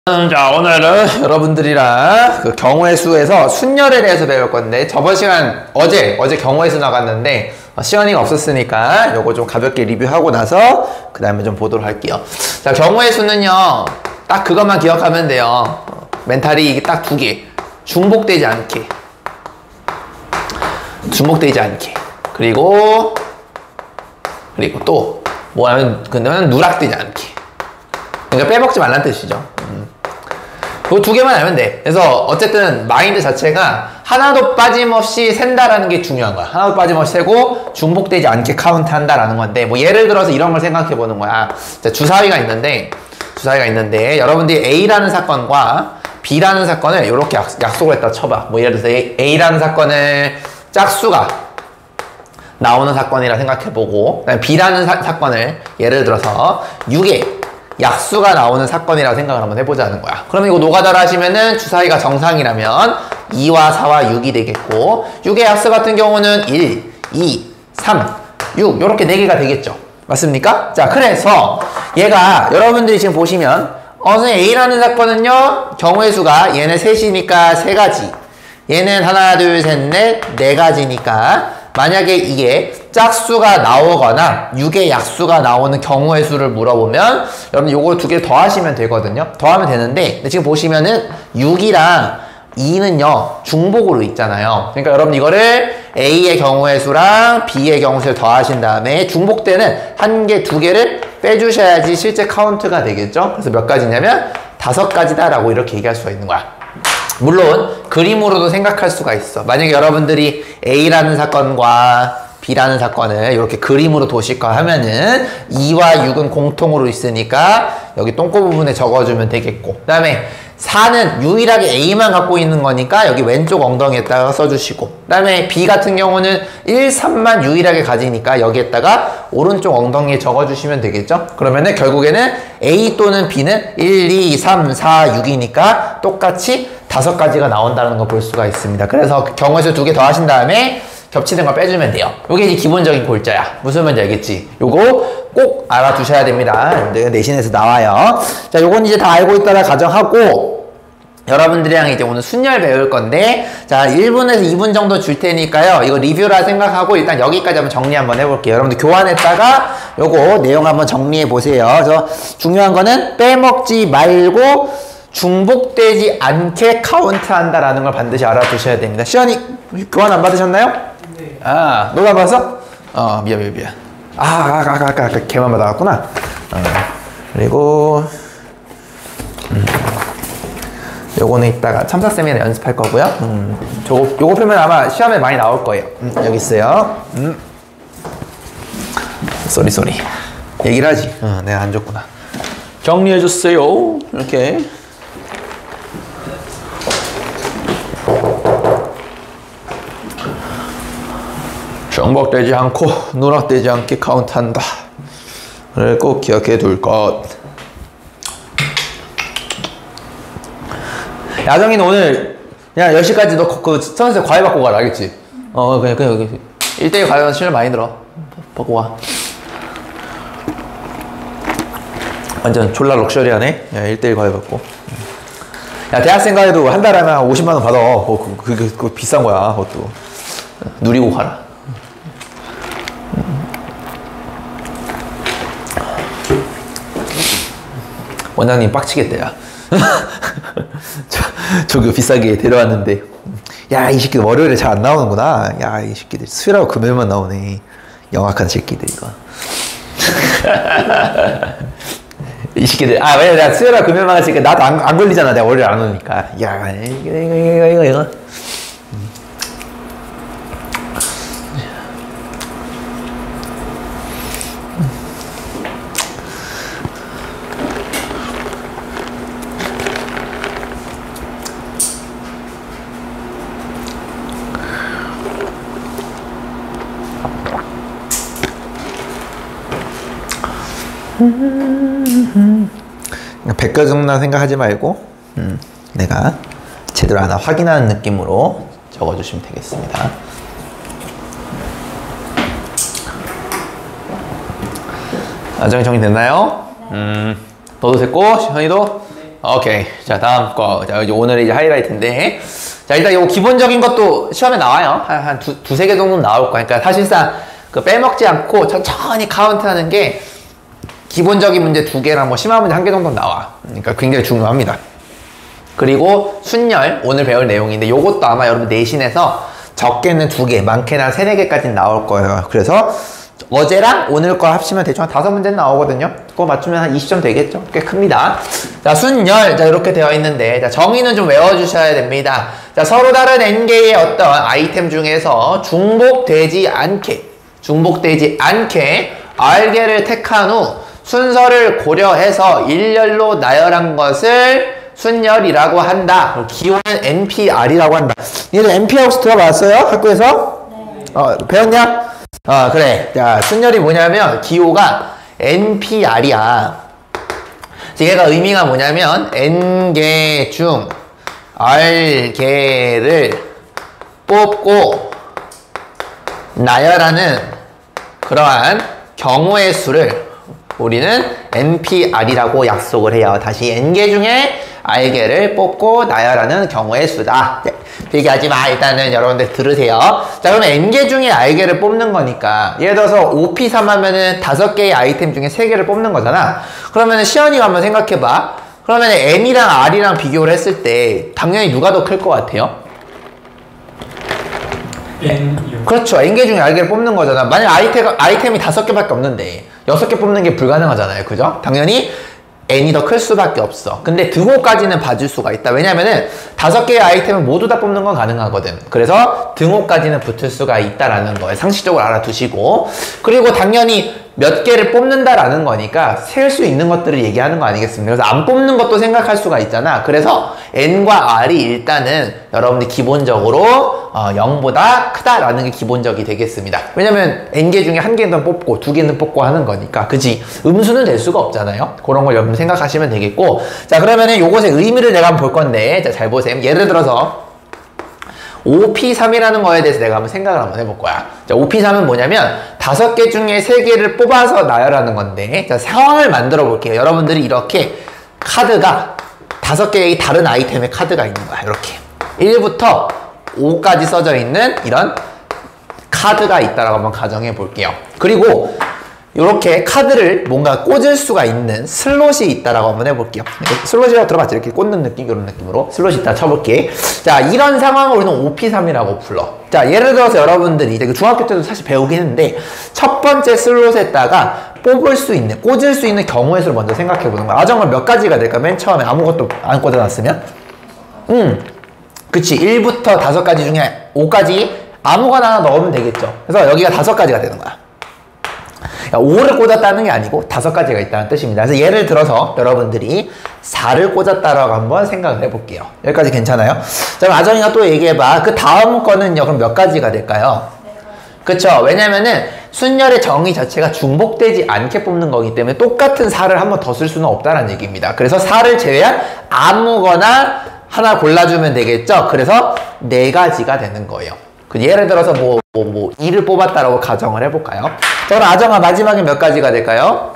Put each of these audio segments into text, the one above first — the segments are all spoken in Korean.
자, 오늘은 여러분들이랑 그 경우의 수에서 순열에 대해서 배울 건데, 저번 시간 어제 경우의 수 나갔는데 시연이가 없었으니까 요거 좀 가볍게 리뷰하고 나서 그 다음에 좀 보도록 할게요. 자, 경우의 수는요 딱 그것만 기억하면 돼요. 멘탈이 딱 두 개. 중복되지 않게, 그리고 또 뭐하면 그다음에 누락되지 않게. 그러니까 빼먹지 말란 뜻이죠. 그거 두 개만 알면 돼. 그래서 어쨌든 마인드 자체가 하나도 빠짐없이 센다라는 게 중요한 거야. 하나도 빠짐없이 세고 중복되지 않게 카운트 한다라는 건데, 뭐 예를 들어서 이런 걸 생각해 보는 거야. 주사위가 있는데 여러분들이 A라는 사건과 B라는 사건을 이렇게 약속을 했다 쳐봐. 뭐 예를 들어서 A라는 사건을 짝수가 나오는 사건이라 생각해보고, B라는 사건을 예를 들어서 6의 약수가 나오는 사건이라고 생각을 한번 해보자는 거야. 그러면 이거 노가다를 하시면은 주사위가 정상이라면 2와 4와 6이 되겠고, 6의 약수 같은 경우는 1, 2, 3, 6 요렇게 4개가 되겠죠. 맞습니까? 자, 그래서 얘가 여러분들이 지금 보시면 선생님 A라는 사건은요 경우의 수가 얘네 셋이니까 3가지, 얘는 하나 둘 셋 넷 4가지니까 만약에 이게 짝수가 나오거나 6의 약수가 나오는 경우의 수를 물어보면 여러분 요거 두 개 더하시면 되거든요. 더하면 되는데, 근데 지금 보시면은 6이랑 2는요 중복으로 있잖아요. 그러니까 여러분 이거를 A의 경우의 수랑 B의 경우의 수를 더하신 다음에 중복되는 한 개, 두 개를 빼주셔야지 실제 카운트가 되겠죠. 그래서 몇 가지냐면 5가지다 라고 이렇게 얘기할 수가 있는 거야. 물론 그림으로도 생각할 수가 있어. 만약에 여러분들이 A라는 사건과 B라는 사건을 이렇게 그림으로 도식화 하면은 2와 6은 공통으로 있으니까 여기 똥꼬 부분에 적어주면 되겠고, 그 다음에 4는 유일하게 A만 갖고 있는 거니까 여기 왼쪽 엉덩이에다가 써주시고, 그 다음에 B 같은 경우는 1, 3만 유일하게 가지니까 여기에다가 오른쪽 엉덩이에 적어주시면 되겠죠. 그러면은 결국에는 A 또는 B는 1, 2, 3, 4, 6이니까 똑같이 5가지가 나온다는 걸 볼 수가 있습니다. 그래서 경우의 수 2개 더 하신 다음에 겹치는 걸 빼주면 돼요. 요게 이제 기본적인 골자야. 무슨 말인지 알겠지? 요거 꼭 알아두셔야 됩니다. 내신에서 나와요. 자, 요건 이제 다 알고 있다라 가정하고 여러분들이랑 이제 오늘 순열 배울 건데, 자, 1분에서 2분 정도 줄 테니까요. 이거 리뷰라 생각하고 일단 여기까지 한번 정리 한번 해볼게요. 여러분들 교환했다가 요거 내용 한번 정리해 보세요. 그래서 중요한 거는 빼먹지 말고 중복되지 않게 카운트 한다라는 걸 반드시 알아두셔야 됩니다. 시연이 교환 안 받으셨나요? 네. 아, 너도 안 받았어? 미안. 아까 걔만 받아갔구나. 그리고 요거는 이따가 첨삭쌤이랑 연습할 거고요. 요거 풀면 아마 시험에 많이 나올 거예요. 여기 있어요. 쏘리. 얘기를 하지. 내가 안 줬구나. 정리해줬어요. 이렇게. 중복되지 않고 누락되지 않게 카운트한다. 그걸 꼭 기억해 둘 것. 야정이는 오늘 그냥 10시까지 너 그 선생님 과외 받고 가라, 알겠지? 그냥 여기 1대1 과외는 실력 많이 들어. 받고 와. 완전 졸라 럭셔리하네. 야, 1대1 과외 받고. 야, 대학생 과외도 한 달에 하면 50만원 받아. 그거 비싼 거야. 그것도 누리고 가라. 원장님 빡치겠다, 야. 저거 비싸게 데려왔는데, 야, 이 새끼들 월요일에 잘 안 나오는구나. 야, 이 새끼들 수요일하고 금요일만 나오네. 영악한 새끼들, 이거. 이 새끼들, 왜냐면 내가 수요일하고 금요일만 갔으니까 나도 안 걸리잖아. 내가 월요일 안 오니까. 야, 이거. 백과정나 생각하지 말고 내가 제대로 하나 확인하는 느낌으로 적어주시면 되겠습니다. 나중에 정리됐나요? 너도 됐고, 현이도? 네. 오케이. 자, 다음 거. 자, 이제 오늘의 이제 하이라이트인데. 자, 일단 이거 기본적인 것도 시험에 나와요. 한 두세 개 정도는 나올 거야. 그러니까 사실상 그 빼먹지 않고 천천히 카운트 하는 게 기본적인 문제 2개랑 뭐 심화 문제 1개 정도 나와. 그러니까 굉장히 중요합니다. 그리고 순열, 오늘 배울 내용인데 요것도 아마 여러분 내신에서 적게는 2개, 많게는 한 3, 4개까지는 나올 거예요. 그래서 어제랑 오늘 거 합치면 대충 한 5문제는 나오거든요. 그거 맞추면 한 20점 되겠죠? 꽤 큽니다. 자, 순열. 자, 이렇게 되어 있는데, 자, 정의는 좀 외워주셔야 됩니다. 자, 서로 다른 n개의 어떤 아이템 중에서 중복되지 않게 R개를 택한 후 순서를 고려해서 일렬로 나열한 것을 순열이라고 한다. 기호는 NPR이라고 한다. 얘는 NPR 혹시 들어봤어요? 학교에서? 네. 배웠냐? 그래. 자, 순열이 뭐냐면 기호가 NPR이야. 얘가 의미가 뭐냐면 N개 중 R개를 뽑고 나열하는 그러한 경우의 수를 우리는 NPR이라고 약속을 해요. 다시 N개 중에 R개를 뽑고 나열하는 경우의 수다. 네, 얘기하지 마. 일단은 여러분들 들으세요. 자, 그러면 N개 중에 R개를 뽑는 거니까 예를 들어서 OP3 하면은 5개의 아이템 중에 3개를 뽑는 거잖아. 그러면은 시연이가 한번 생각해봐. 그러면 N이랑 R이랑 비교를 했을 때 당연히 누가 더 클 것 같아요? N이요. 그렇죠. N개 중에 R개를 뽑는 거잖아. 만약 아이템이 5개밖에 없는데 6개 뽑는 게 불가능하잖아요. 그죠? 당연히 N이 더 클 수밖에 없어. 근데 등호까지는 봐줄 수가 있다. 왜냐면은 5개의 아이템을 모두 다 뽑는 건 가능하거든. 그래서 등호까지는 붙을 수가 있다라는 거예요. 상식적으로 알아두시고. 그리고 당연히 몇 개를 뽑는다라는 거니까 셀 수 있는 것들을 얘기하는 거 아니겠습니까? 그래서 안 뽑는 것도 생각할 수가 있잖아. 그래서 N과 R이 일단은 여러분들이 기본적으로 0보다 크다라는 게 기본적이 되겠습니다. 왜냐면 N개 중에 1개는 뽑고 2개는 뽑고 하는 거니까. 그치? 음수는 될 수가 없잖아요. 그런 걸 여러분 생각하시면 되겠고. 자, 그러면은 요것의 의미를 내가 한번 볼 건데, 자, 잘 보세요. 예를 들어서 OP3이라는 거에 대해서 내가 한번 생각을 한번 해볼 거야. 자, OP3은 뭐냐면 5개 중에 3개를 뽑아서 나열하는 건데, 자, 상황을 만들어 볼게요. 여러분들이 이렇게 카드가 5개의 다른 아이템의 카드가 있는 거야. 이렇게 1부터 5까지 써져 있는 이런 카드가 있다라고 한번 가정해 볼게요. 그리고 이렇게 카드를 뭔가 꽂을 수가 있는 슬롯이 있다라고 한번 해볼게요. 슬롯이라고 들어봤죠? 이렇게 꽂는 느낌, 이런 느낌으로 슬롯이 있다 쳐볼게. 자, 이런 상황을 우리는 OP3이라고 불러. 자, 예를 들어서 여러분들이 이제 중학교 때도 사실 배우긴 했는데 첫 번째 슬롯에다가 뽑을 수 있는, 꽂을 수 있는 경우의 수를 먼저 생각해 보는 거야. 정말 몇 가지가 될까? 맨 처음에 아무것도 안 꽂아놨으면? 그치. 1부터 5가지 중에 5까지 아무거나 하나 넣으면 되겠죠. 그래서 여기가 5가지가 되는 거야. 5를 꽂았다는 게 아니고 5가지가 있다는 뜻입니다. 그래서 예를 들어서 여러분들이 4를 꽂았다라고 한번 생각을 해볼게요. 여기까지 괜찮아요? 자, 그럼 아정이가 또 얘기해봐. 그 다음 거는요, 그럼 몇 가지가 될까요? 그쵸? 왜냐면은 순열의 정의 자체가 중복되지 않게 뽑는 거기 때문에 똑같은 4를 한 번 더 쓸 수는 없다는 얘기입니다. 그래서 4를 제외한 아무거나 하나 골라주면 되겠죠? 그래서 4가지가 되는 거예요. 예를 들어서 2를 뽑았다라고 가정을 해볼까요? 자, 그럼 아정아 마지막에 몇 가지가 될까요?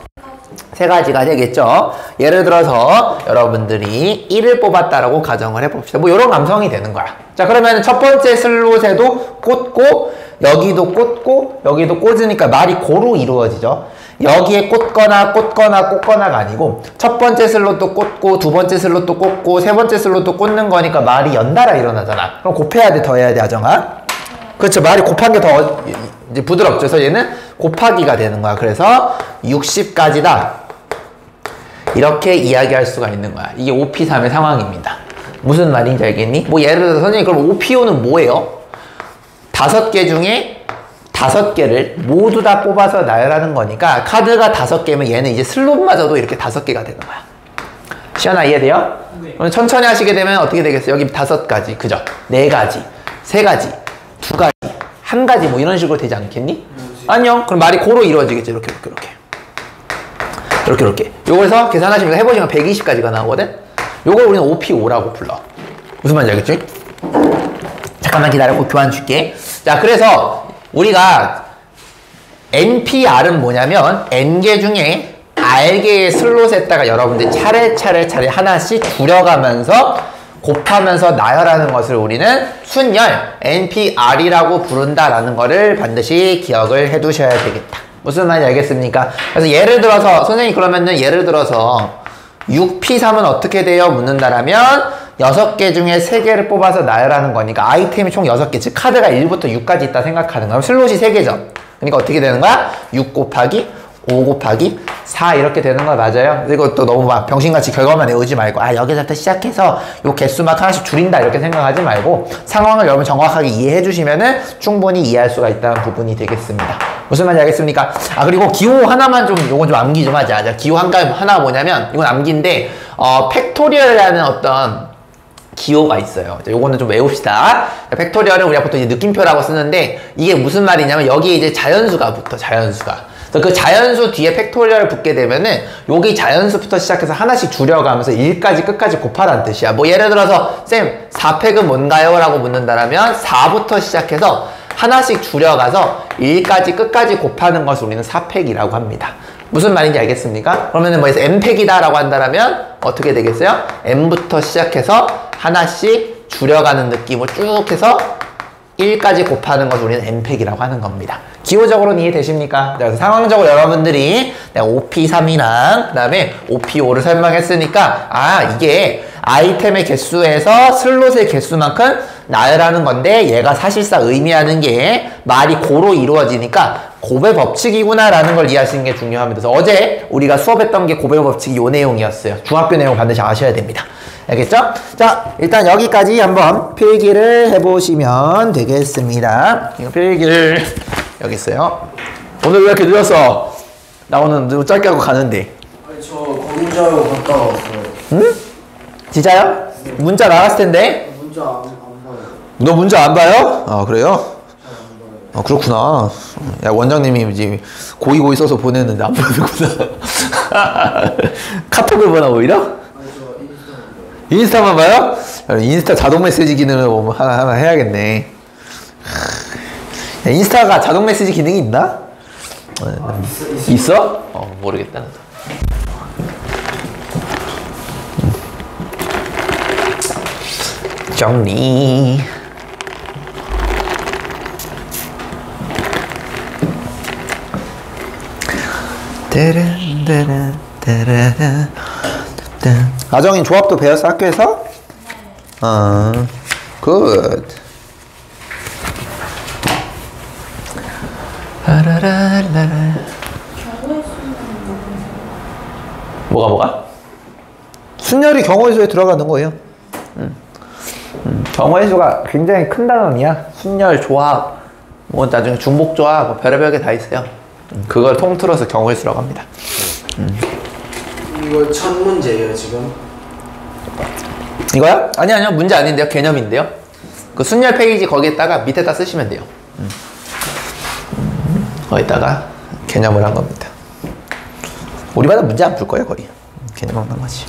3가지가 되겠죠? 예를 들어서 여러분들이 1을 뽑았다라고 가정을 해봅시다. 이런 감성이 되는 거야. 자, 그러면 첫 번째 슬롯에도 꽂고 여기도 꽂고 여기도 꽂으니까 말이 고루 이루어지죠. 여기에 꽂거나가 아니고 첫 번째 슬롯도 꽂고 두 번째 슬롯도 꽂고 세 번째 슬롯도 꽂는 거니까 말이 연달아 일어나잖아. 그럼 곱해야 돼, 더해야 돼, 아정아? 그렇죠. 말이 곱한 게 더 이제 부드럽죠. 그래서 얘는 곱하기가 되는 거야. 그래서 60가지다. 이렇게 이야기할 수가 있는 거야. 이게 OP3의 상황입니다. 무슨 말인지 알겠니? 예를 들어서 선생님, 그럼 OP5는 뭐예요? 5개 중에 5개를 모두 다 뽑아서 나열하는 거니까 카드가 5개면 얘는 이제 슬롯마저도 이렇게 5개가 되는 거야. 시연아, 이해돼요? 네. 천천히 하시게 되면 어떻게 되겠어요? 여기 5가지, 그죠? 4가지, 3가지, 2가지, 1가지 이런 식으로 되지 않겠니? 안녕. 그럼 말이 고루 이루어지겠죠. 이렇게. 요거에서 계산하시면 해보시면 120가지가 나오거든? 요걸 우리는 OP5라고 불러. 무슨 말인지 알겠지? 잠깐만 기다려. 교환 줄게. 자, 그래서 우리가 NPR은 뭐냐면 N개 중에 알개의 슬롯에다가 여러분들이 차례 하나씩 줄여가면서 곱하면서 나열하는 것을 우리는 순열, NPR이라고 부른다라는 거를 반드시 기억을 해 두셔야 되겠다. 무슨 말인지 알겠습니까? 그래서 예를 들어서 선생님이 그러면은 예를 들어서 6P3은 어떻게 돼요? 묻는다라면 6개 중에 3개를 뽑아서 나열하는 거니까 아이템이 총 6개, 즉 카드가 1부터 6까지 있다 생각하는 거야. 슬롯이 3개죠. 그러니까 어떻게 되는 거야? 6 곱하기 5 곱하기 4 이렇게 되는 거 맞아요? 그리고 또 너무 막 병신같이 결과만 외우지 말고 여기서부터 시작해서 요 개수만 하나씩 줄인다 이렇게 생각하지 말고 상황을 여러분 정확하게 이해해 주시면은 충분히 이해할 수가 있다는 부분이 되겠습니다. 무슨 말인지 알겠습니까? 그리고 기호 하나만 좀 요건 좀 암기 좀 하자. 자, 기호 하나 뭐냐면 이건 암기인데 팩토리얼이라는 어떤 기호가 있어요. 자, 요거는 좀 외웁시다. 자, 팩토리얼은 우리가 보통 이제 느낌표라고 쓰는데 이게 무슨 말이냐면 여기에 이제 자연수가 붙어. 자연수가. 그 자연수 뒤에 팩토리얼 붙게 되면은 여기 자연수부터 시작해서 하나씩 줄여가면서 1까지 끝까지 곱하라는 뜻이야. 뭐 예를 들어서 쌤 4팩은 뭔가요? 라고 묻는다면 4부터 시작해서 하나씩 줄여가서 1까지 끝까지 곱하는 것을 우리는 4팩이라고 합니다. 무슨 말인지 알겠습니까? 그러면은 뭐 N팩이다 라고 한다면 어떻게 되겠어요? N부터 시작해서 하나씩 줄여가는 느낌으로 쭉 해서 1까지 곱하는 것을 우리는 N팩이라고 하는 겁니다. 기호적으로는 이해되십니까? 그래서 상황적으로 여러분들이 내가 5P3이랑 그 다음에 5P5를 설명했으니까 이게 아이템의 개수에서 슬롯의 개수만큼 나열하는 건데 얘가 사실상 의미하는 게 말이 고로 이루어지니까 곱의 법칙이구나 라는 걸 이해하시는 게 중요합니다. 그래서 어제 우리가 수업했던 게 곱의 법칙이 요 내용이었어요. 중학교 내용 반드시 아셔야 됩니다. 알겠죠? 자, 일단 여기까지 한번 필기를 해보시면 되겠습니다. 이거 필기를 여기 있어요. 오늘 왜 이렇게 늦었어? 나 오늘 너무 짧게 하고 가는데. 저 문자로 갔다 왔어요. 응? 진짜요? 네. 문자 나갔을 텐데? 문자 안 봐요. 너 문자 안 봐요? 그래요? 그렇구나. 야, 원장님이 이제 고이 써서 보냈는데 안 보내는구나. 카톡을 보나 오히려? 인스타만 봐요? 인스타 자동 메시지 기능을 뭐 하나 해야겠네. 야, 인스타가 자동 메시지 기능이 있나? 있어? 모르겠다. 정리. 아정인 조합도 배웠어 학교에서? 굿. 뭐가? 순열이 경우의 수에 들어가는 거예요. 경우의 수가 굉장히 큰 단원이야. 순열, 조합, 뭐 나중에 중복 조합, 뭐 별의별 게 다 있어요. 그걸 통틀어서 경우의 수라고 합니다. 이거 첫 문제예요 지금? 이거요? 아니요 문제 아닌데요. 개념인데요. 그 순열 페이지 거기에다가 밑에다 쓰시면 돼요. 거기다가 개념을 한 겁니다. 우리 반은 문제 안 풀 거예요 거의. 개념 한 거지.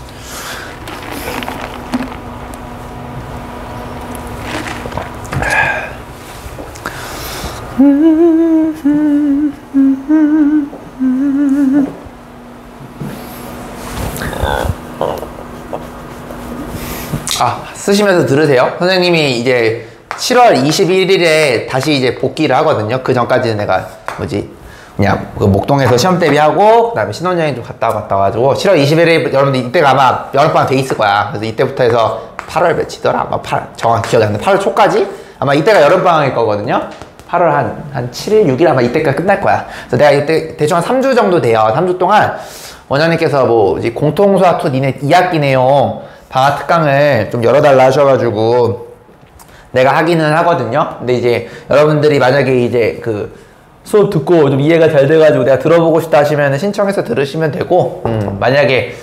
쓰시면서 들으세요. 선생님이 이제 7월 21일에 다시 이제 복귀를 하거든요. 그 전까지는 내가 그냥 그 목동에서 시험 대비하고 그다음에 신혼여행 좀 갔다 와가지고 7월 21일 여러분들 이때가 아마 여름방학 돼 있을 거야. 그래서 이때부터 해서 8월 며칠이더라? 아마 정확히 기억이 안 나. 8월 초까지? 아마 이때가 여름방학일 거거든요. 8월 한 7일, 6일 아마 이때까지 끝날 거야. 그래서 내가 이때 대충 한 3주 정도 돼요. 3주 동안 원장님께서 공통수학 2 니네 2학기 내용 방학 특강을 좀 열어달라 하셔가지고 내가 하기는 하거든요. 근데 이제 여러분들이 만약에 이제 그 수업 듣고 좀 이해가 잘 돼가지고 내가 들어보고 싶다 하시면 신청해서 들으시면 되고, 만약에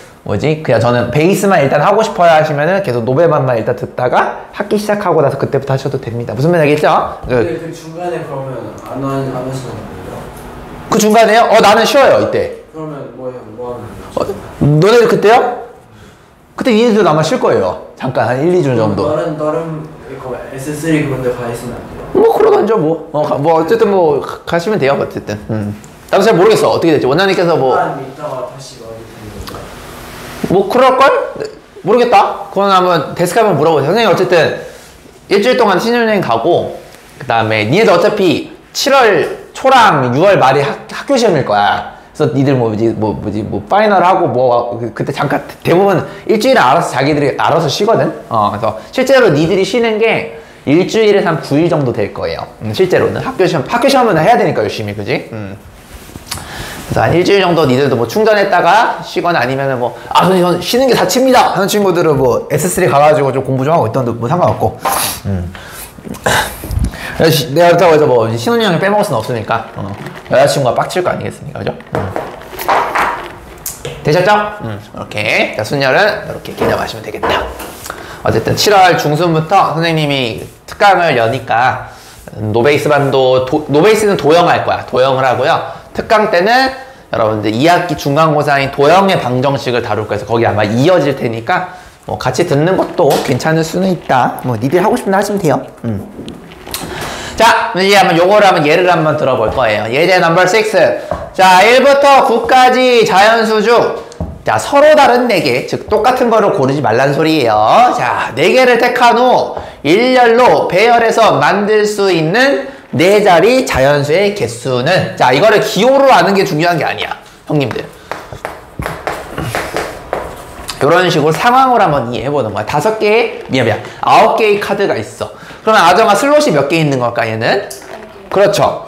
그냥 저는 베이스만 일단 하고 싶어요 하시면은 계속 노벨반만 일단 듣다가 학기 시작하고 나서 그때부터 하셔도 됩니다. 무슨 말인지 알겠죠? 근데 그 중간에 그러면 안 하시는 거예요? 그 중간에요? 나는 쉬어요 이때. 그러면 뭐 하는 거예요? 너네들 그때요? 그때 니네들도 아마 쉴 거예요. 잠깐 한 1, 2주 정도. 다른 S3 그런 데 가 있으면 안 돼요? 뭐 그러던죠 뭐. 어쨌든 가시면 돼요 어쨌든. 나도 잘 모르겠어. 어떻게 됐지? 원장님께서 뭐 있다가 다시 넣어야 되는 건가요? 뭐 그럴걸? 모르겠다. 그건 한번 데스크 한번 물어보세요. 선생님 어쨌든 일주일 동안 신혼여행 가고 그 다음에 니네들 어차피 7월 초랑 6월 말에 학교 시험일 거야. 그래서 니들 뭐 파이널하고 뭐 그때 잠깐 대부분 일주일에 알아서 자기들이 알아서 쉬거든. 그래서 실제로 니들이 쉬는 게 일주일에서 한 9일 정도 될 거예요. 실제로는 학교 시험은 해야 되니까 열심히, 그지? 그래서 한 일주일 정도 니들도 뭐 충전했다가 쉬거나 아니면은 뭐, 선생님 쉬는 게 다칩니다 하는 친구들은 뭐 S3 가가지고 좀 공부 좀 하고 있던데 뭐 상관없고. 내가 그렇다고 해서 뭐 신혼여행 빼먹을 수는 없으니까 여자친구가 빡칠 거 아니겠습니까, 그죠? 되셨죠? 이렇게. 자, 순열은 이렇게 기념하시면 되겠다. 어쨌든 7월 중순부터 선생님이 특강을 여니까 노베이스 반도 노베이스는 도형할 거야. 도형을 하고요. 특강 때는 여러분들 2학기 중간고사인 도형의 방정식을 다룰 거여서 거기 아마 이어질 테니까 뭐 같이 듣는 것도 괜찮을 수는 있다. 뭐 니들 하고 싶으면 하시면 돼요. 자, 이제 한번 요거를 한번 예를 한번 들어볼 거예요. 예제 넘버 6. 자, 1부터 9까지 자연수 중 자, 서로 다른 4개, 즉 똑같은 거를 고르지 말란 소리예요. 자, 4개를 택한 후 일렬로 배열해서 만들 수 있는 4자리 자연수의 개수는, 자, 이거를 기호로 아는 게 중요한 게 아니야, 형님들. 이런 식으로 상황을 한번 이해해보는 거야. 5개의, 미안, 9개의 카드가 있어. 그러면 아정아 슬롯이 몇 개 있는 걸까, 얘는? 그렇죠.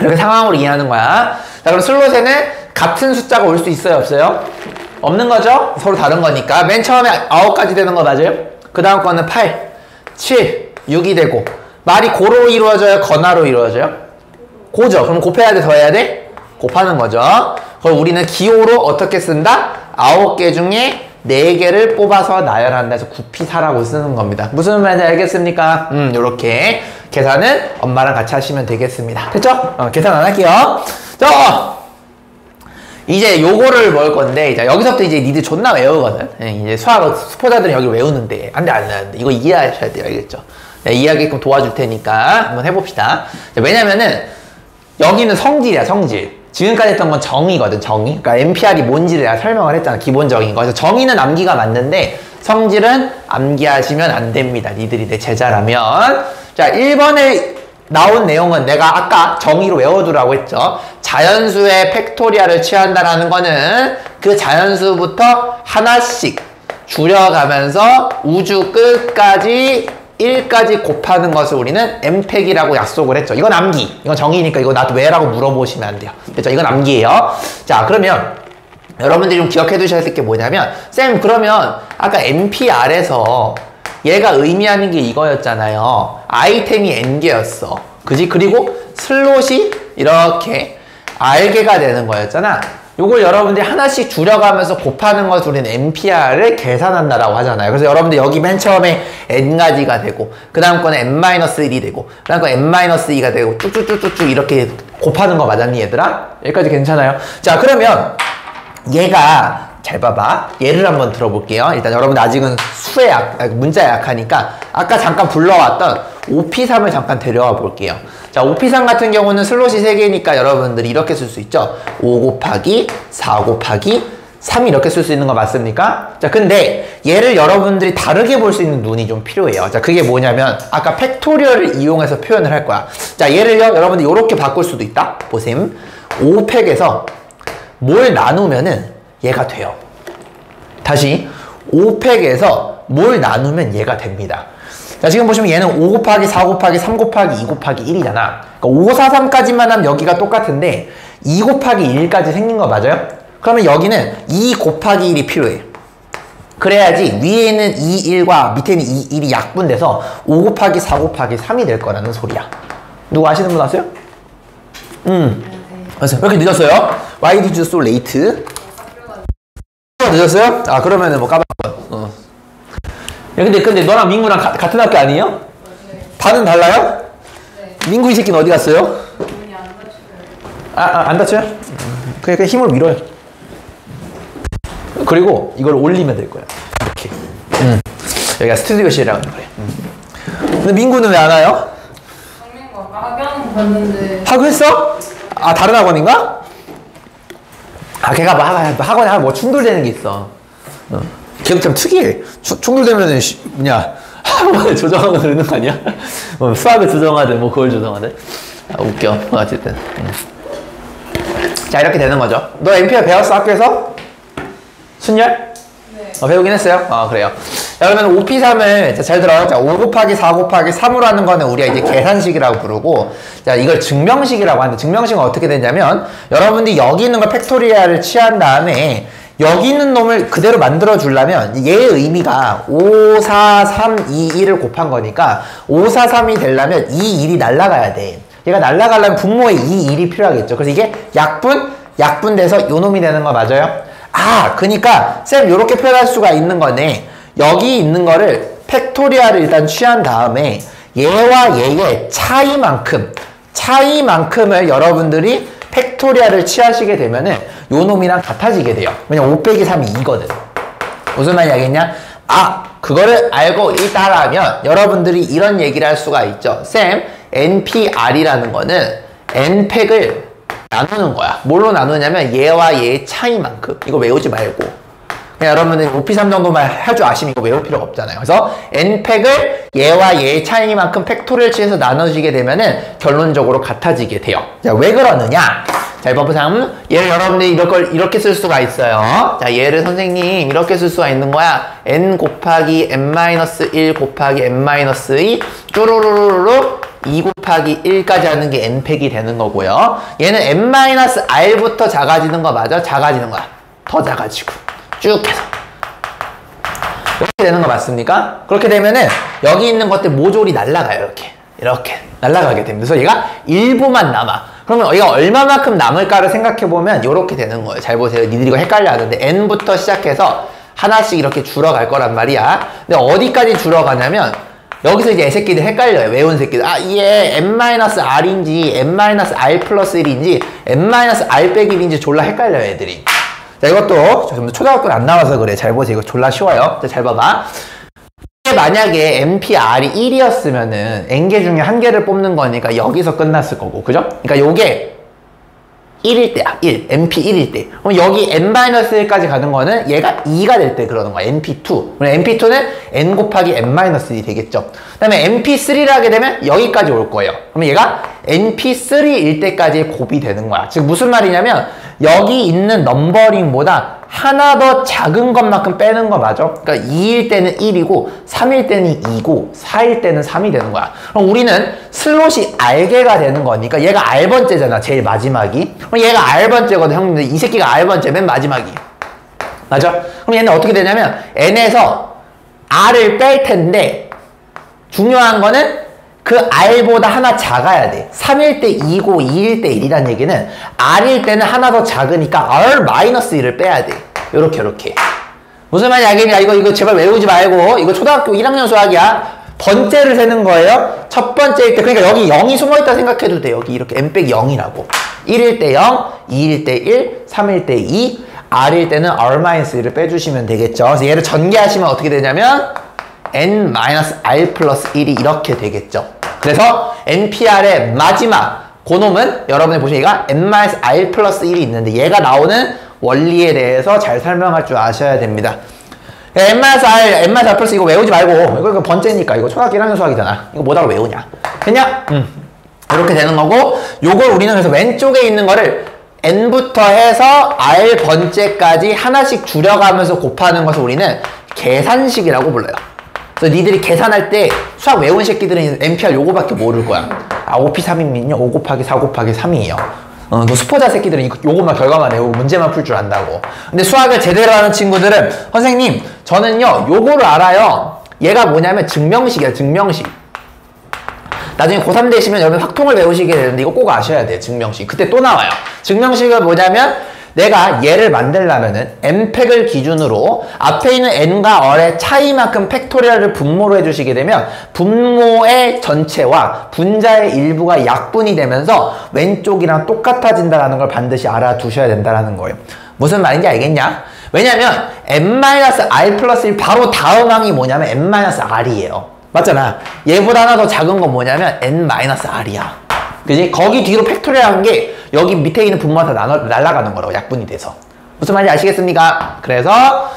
이렇게 상황으로 이해하는 거야. 자, 그럼 슬롯에는 같은 숫자가 올 수 있어요, 없어요? 없는 거죠? 서로 다른 거니까. 맨 처음에 9까지 되는 거 맞아요? 그 다음 거는 8, 7, 6이 되고. 말이 고로 이루어져요? 건화로 이루어져요? 고죠. 그럼 곱해야 돼? 더해야 돼? 곱하는 거죠. 그럼 우리는 기호로 어떻게 쓴다? 9개 중에 4개를 뽑아서 나열한다 해서 구피사라고 쓰는 겁니다. 무슨 말인지 알겠습니까? 요렇게 계산은 엄마랑 같이 하시면 되겠습니다. 됐죠? 계산 안 할게요. 자, 이제 요거를 뭘 건데, 자, 여기서부터 이제 니들 존나 외우거든. 이제 수학 스포자들은 여기 외우는데 안 돼. 이거 이해하셔야 돼요. 알겠죠? 네, 이해하게끔 도와줄 테니까 한번 해봅시다. 자, 왜냐면은 여기는 성질이야, 성질. 지금까지 했던 건 정의거든, 정의. 그러니까 NPR이 뭔지를 내가 설명을 했잖아, 기본적인 거. 그래서 정의는 암기가 맞는데 성질은 암기하시면 안 됩니다. 니들이 내 제자라면. 자, 1번에 나온 내용은 내가 아까 정의로 외워두라고 했죠. 자연수의 팩토리아를 취한다라는 거는 그 자연수부터 하나씩 줄여가면서 우주 끝까지 1까지 곱하는 것을 우리는 m팩이라고 약속을 했죠. 이건 암기. 이건 정의니까 이거 나도 왜라고 물어보시면 안 돼요. 그렇죠? 이건 암기예요. 자, 그러면 여러분들이 좀 기억해 두셔야 될 게 뭐냐면, 쌤, 그러면 아까 NPR에서 얘가 의미하는 게 이거였잖아요. 아이템이 n개였어. 그지? 그리고 슬롯이 이렇게 r개가 되는 거였잖아. 요걸 여러분들이 하나씩 줄여가면서 곱하는 것을 우리는 NPR을 계산한다라고 하잖아요. 그래서 여러분들 여기 맨 처음에 n가지가 되고, 그 다음 거는 n-1이 되고, 그 다음 거 n-2가 되고, 쭉쭉쭉쭉 이렇게 곱하는 거 맞았니, 얘들아? 여기까지 괜찮아요? 자, 그러면 얘가, 잘 봐봐. 예를 한번 들어볼게요. 일단 여러분들 아직은 문자에 약하니까 아까 잠깐 불러왔던 5P3을 잠깐 데려와 볼게요. 자, 5P3 같은 경우는 슬롯이 3개니까 여러분들이 이렇게 쓸 수 있죠. 5 곱하기 4 곱하기 3 이렇게 쓸 수 있는 거 맞습니까? 자, 근데 얘를 여러분들이 다르게 볼 수 있는 눈이 좀 필요해요. 자, 그게 뭐냐면 아까 팩토리얼을 이용해서 표현을 할 거야. 자, 얘를요, 여러분들 이렇게 바꿀 수도 있다. 보셈. 5팩에서 뭘 나누면은 얘가 돼요. 다시 5팩에서 뭘 나누면 얘가 됩니다. 자, 지금 보시면 얘는 5 곱하기 4 곱하기 3 곱하기 2 곱하기 1이잖아. 그러니까 5, 4, 3까지만 하면 여기가 똑같은데 2 곱하기 1까지 생긴 거 맞아요? 그러면 여기는 2 곱하기 1이 필요해. 그래야지 위에 있는 2, 1과 밑에 있는 2, 1이 약분돼서 5 곱하기 4 곱하기 3이 될 거라는 소리야. 누구 아시는 분 왔어요? 맞아요. 왜 이렇게 늦었어요? Why did you so late? 늦었어요? 아, 그러면은 뭐 까먹었어. 야, 근데 너랑 민구랑 같은 학교 아니에요? 반은 달라요? 네. 민구 이 새끼는 어디 갔어요? 문이 안 닫혀요. 안 닫혀요? 그냥 힘으로 밀어요. 그리고 이걸 올리면 될 거야. 이렇게. 여기가 스튜디오실이라고 하는 거예요. 근데 민구는 왜 안 와요? 정민과 학연 봤는데. 하고 했어? 아, 다른 학원인가? 아, 걔가 뭐 학원에 뭐 충돌되는 게 있어. 걔도 참 특이해. 충돌되면은, 학원을 조정하고 그러는 거 아니야? 수학을 조정하든, 뭐, 그걸 조정하든. 아, 웃겨. 어쨌든. 자, 이렇게 되는 거죠. 너 MPR 배웠어, 학교에서? 순열? 네. 배우긴 했어요? 그래요. 자, 그러면 5P3을, 잘 들어. 자, 5 곱하기 4 곱하기 3으로 하는 거는 우리가 이제 계산식이라고 부르고, 자, 이걸 증명식이라고 하는데, 증명식은 어떻게 되냐면, 여러분들이 여기 있는 걸 팩토리얼을 취한 다음에, 여기 있는 놈을 그대로 만들어 주려면, 얘의 의미가 5, 4, 3, 2, 1을 곱한 거니까, 5, 4, 3이 되려면 2, 1이 날아가야 돼. 얘가 날아가려면 분모에 2, 1이 필요하겠죠. 그래서 이게 약분돼서 요 놈이 되는 거 맞아요? 아, 그니까, 쌤, 요렇게 표현할 수가 있는 거네. 여기 있는 거를 팩토리얼을 일단 취한 다음에 얘와 얘의 차이만큼을 여러분들이 팩토리얼을 취하시게 되면은 요 놈이랑 같아지게 돼요. 왜냐면 5 빼기 3이 2거든. 무슨 말이 알겠냐? 아, 그거를 알고 있다라면 여러분들이 이런 얘기를 할 수가 있죠. 쌤, NPR이라는 거는 N팩을 나누는 거야. 뭘로 나누냐면 얘와 얘의 차이만큼. 이거 외우지 말고. 그냥 여러분들 5P3 정도만 할 줄 아시면 이거 외울 필요가 없잖아요. 그래서 N팩을 얘와 얘의 차이만큼 팩토리얼 취해서 나눠지게 되면은 결론적으로 같아지게 돼요. 자, 왜 그러느냐? 자, 1번 3. 얘를 여러분들이 이렇게 쓸 수가 있어요. 자, 얘를 선생님 이렇게 쓸 수가 있는 거야. N 곱하기 N-1 곱하기 N-2 쭈루루루루 2 곱하기 1까지 하는 게 N팩이 되는 거고요. 얘는 N-R부터 작아지는 거 맞아? 작아지는 거야. 더 작아지고. 쭉 해서. 이렇게 되는 거 맞습니까? 그렇게 되면은 여기 있는 것들 모조리 날아가요. 이렇게 날아가게 됩니다. 그래서 얘가 일부만 남아. 그러면 얘가 얼마만큼 남을까를 생각해보면 이렇게 되는 거예요. 잘 보세요. 니들이 이거 헷갈려 하는데 N부터 시작해서 하나씩 이렇게 줄어갈 거란 말이야. 근데 어디까지 줄어가냐면 여기서 이제 애새끼들 헷갈려요. 외운 새끼들. 아, 얘 N-R인지 N-R 플러스 1인지 N-R 빼기 1인지 졸라 헷갈려요, 애들이. 자, 이것도 초등학교는 안 나와서 그래. 잘 보세요. 이거 졸라 쉬워요. 자, 잘 봐봐. 만약에 NPR이 1이었으면은 N개 중에 한 개를 뽑는 거니까 여기서 끝났을 거고, 그죠? 그러니까 요게 1일 때야. 1. NP 1일 때. 그럼 여기 N-1까지 가는 거는 얘가 2가 될 때 그러는 거야. NP2. 그럼 NP2는 N 곱하기 N-1이 되겠죠. 그 다음에 NP3를 하게 되면 여기까지 올 거예요. 그러면 얘가 NP3일 때까지 곱이 되는 거야. 즉 무슨 말이냐면 여기 있는 넘버링보다 하나 더 작은 것만큼 빼는 거 맞아? 그러니까 2일 때는 1이고 3일 때는 2고 4일 때는 3이 되는 거야. 그럼 우리는 슬롯이 R개가 되는 거니까 얘가 R번째잖아. 제일 마지막이. 그럼 얘가 R번째거든. 형님들 이 새끼가 R번째 맨 마지막이. 맞아? 그럼 얘는 어떻게 되냐면 N에서 R을 뺄 텐데 중요한 거는 그 R보다 하나 작아야 돼. 3일 때 2고 2일 때 1이란 얘기는 R일 때는 하나 더 작으니까 R-1을 빼야 돼. 요렇게. 무슨 말인지 알겠냐? 이거 제발 외우지 말고. 이거 초등학교 1학년 수학이야. 번째를 세는 거예요. 첫 번째일 때. 그러니까 여기 0이 숨어있다 생각해도 돼. 여기 이렇게 n 빼기 0이라고. 1일 때 0, 2일 때 1, 3일 때 2, R일 때는 R-1을 빼주시면 되겠죠. 그래서 얘를 전개하시면 어떻게 되냐면 N-R 플러스 1이 이렇게 되겠죠. 그래서 NPR의 마지막 고놈은 여러분이 보시면 얘가 N-R 플러스 1이 있는데 얘가 나오는 원리에 대해서 잘 설명할 줄 아셔야 됩니다. N-R 플러스 이거 외우지 말고 이거 번째니까 이거 초등학교 1학년 수학이잖아. 이거 뭐다가 외우냐? 그냥 이렇게 되는 거고 요걸 우리는 그래서 왼쪽에 있는 거를 N부터 해서 R 번째까지 하나씩 줄여가면서 곱하는 것을 우리는 계산식이라고 불러요. 그래서 니들이 계산할 때 수학 외운 새끼들은 NPR 요거밖에 모를 거야. 아, 5P3이면요 5 곱하기 4 곱하기 3이에요. 너 수포자 새끼들은 요것만 결과만 외우고 문제만 풀 줄 안다고. 근데 수학을 제대로 하는 친구들은 선생님 저는요 요거를 알아요. 얘가 뭐냐면 증명식이야. 증명식. 나중에 고3 되시면 여러분 확통을 배우시게 되는데 이거 꼭 아셔야 돼요. 증명식. 그때 또 나와요. 증명식은 뭐냐면 내가 얘를 만들려면은 N팩을 기준으로 앞에 있는 N과 R의 차이만큼 팩토리얼을 분모로 해주시게 되면 분모의 전체와 분자의 일부가 약분이 되면서 왼쪽이랑 똑같아진다는 걸 반드시 알아두셔야 된다는 거예요. 무슨 말인지 알겠냐? 왜냐면 N-R 플러스 1 바로 다음 항이 뭐냐면 N-R이에요. 맞잖아. 얘보다 하나 더 작은 건 뭐냐면 N-R이야. 그지? 거기 뒤로 팩토리얼한 게 여기 밑에 있는 분모가 다 날아가는 거라고, 약분이 돼서. 무슨 말인지 아시겠습니까? 그래서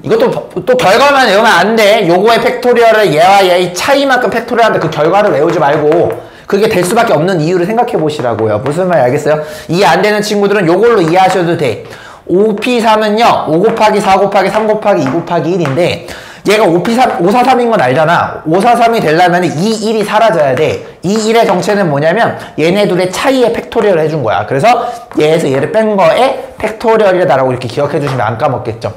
이것도 또 결과만 외우면 안 돼. 요거의 팩토리얼을 얘와 얘의 차이만큼 팩토리얼한데 그 결과를 외우지 말고 그게 될 수밖에 없는 이유를 생각해 보시라고요. 무슨 말인지 알겠어요? 이해 안 되는 친구들은 요걸로 이해하셔도 돼. 5P3은요 5 곱하기 4 곱하기 3 곱하기 2 곱하기 1인데 얘가 543인 건 알잖아. 543이 되려면 이 1이 사라져야 돼. 이 1의 정체는 뭐냐면 얘네 둘의 차이의 팩토리얼을 해준 거야. 그래서 얘에서 얘를 뺀 거에 팩토리얼이다라고 이렇게 기억해 주시면 안 까먹겠죠.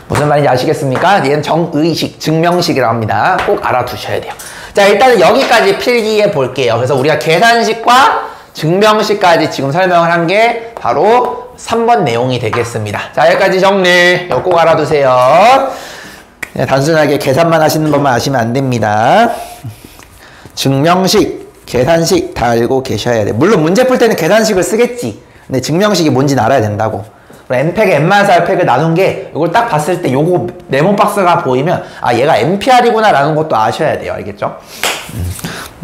무슨 말인지 아시겠습니까? 얘는 정의식, 증명식이라고 합니다. 꼭 알아두셔야 돼요. 자, 일단은 여기까지 필기해 볼게요. 그래서 우리가 계산식과 증명식까지 지금 설명을 한 게 바로 3번 내용이 되겠습니다. 자, 여기까지 정리. 이거 꼭 알아두세요. 그냥 단순하게 계산만 하시는 것만 아시면 안 됩니다. 증명식, 계산식 다 알고 계셔야 돼요. 물론 문제 풀 때는 계산식을 쓰겠지. 근데 증명식이 뭔지는 알아야 된다고. n팩에 n-r팩을 나눈 게 이걸 딱 봤을 때 요거 네모 박스가 보이면 아 얘가 npr이구나 라는 것도 아셔야 돼요. 알겠죠?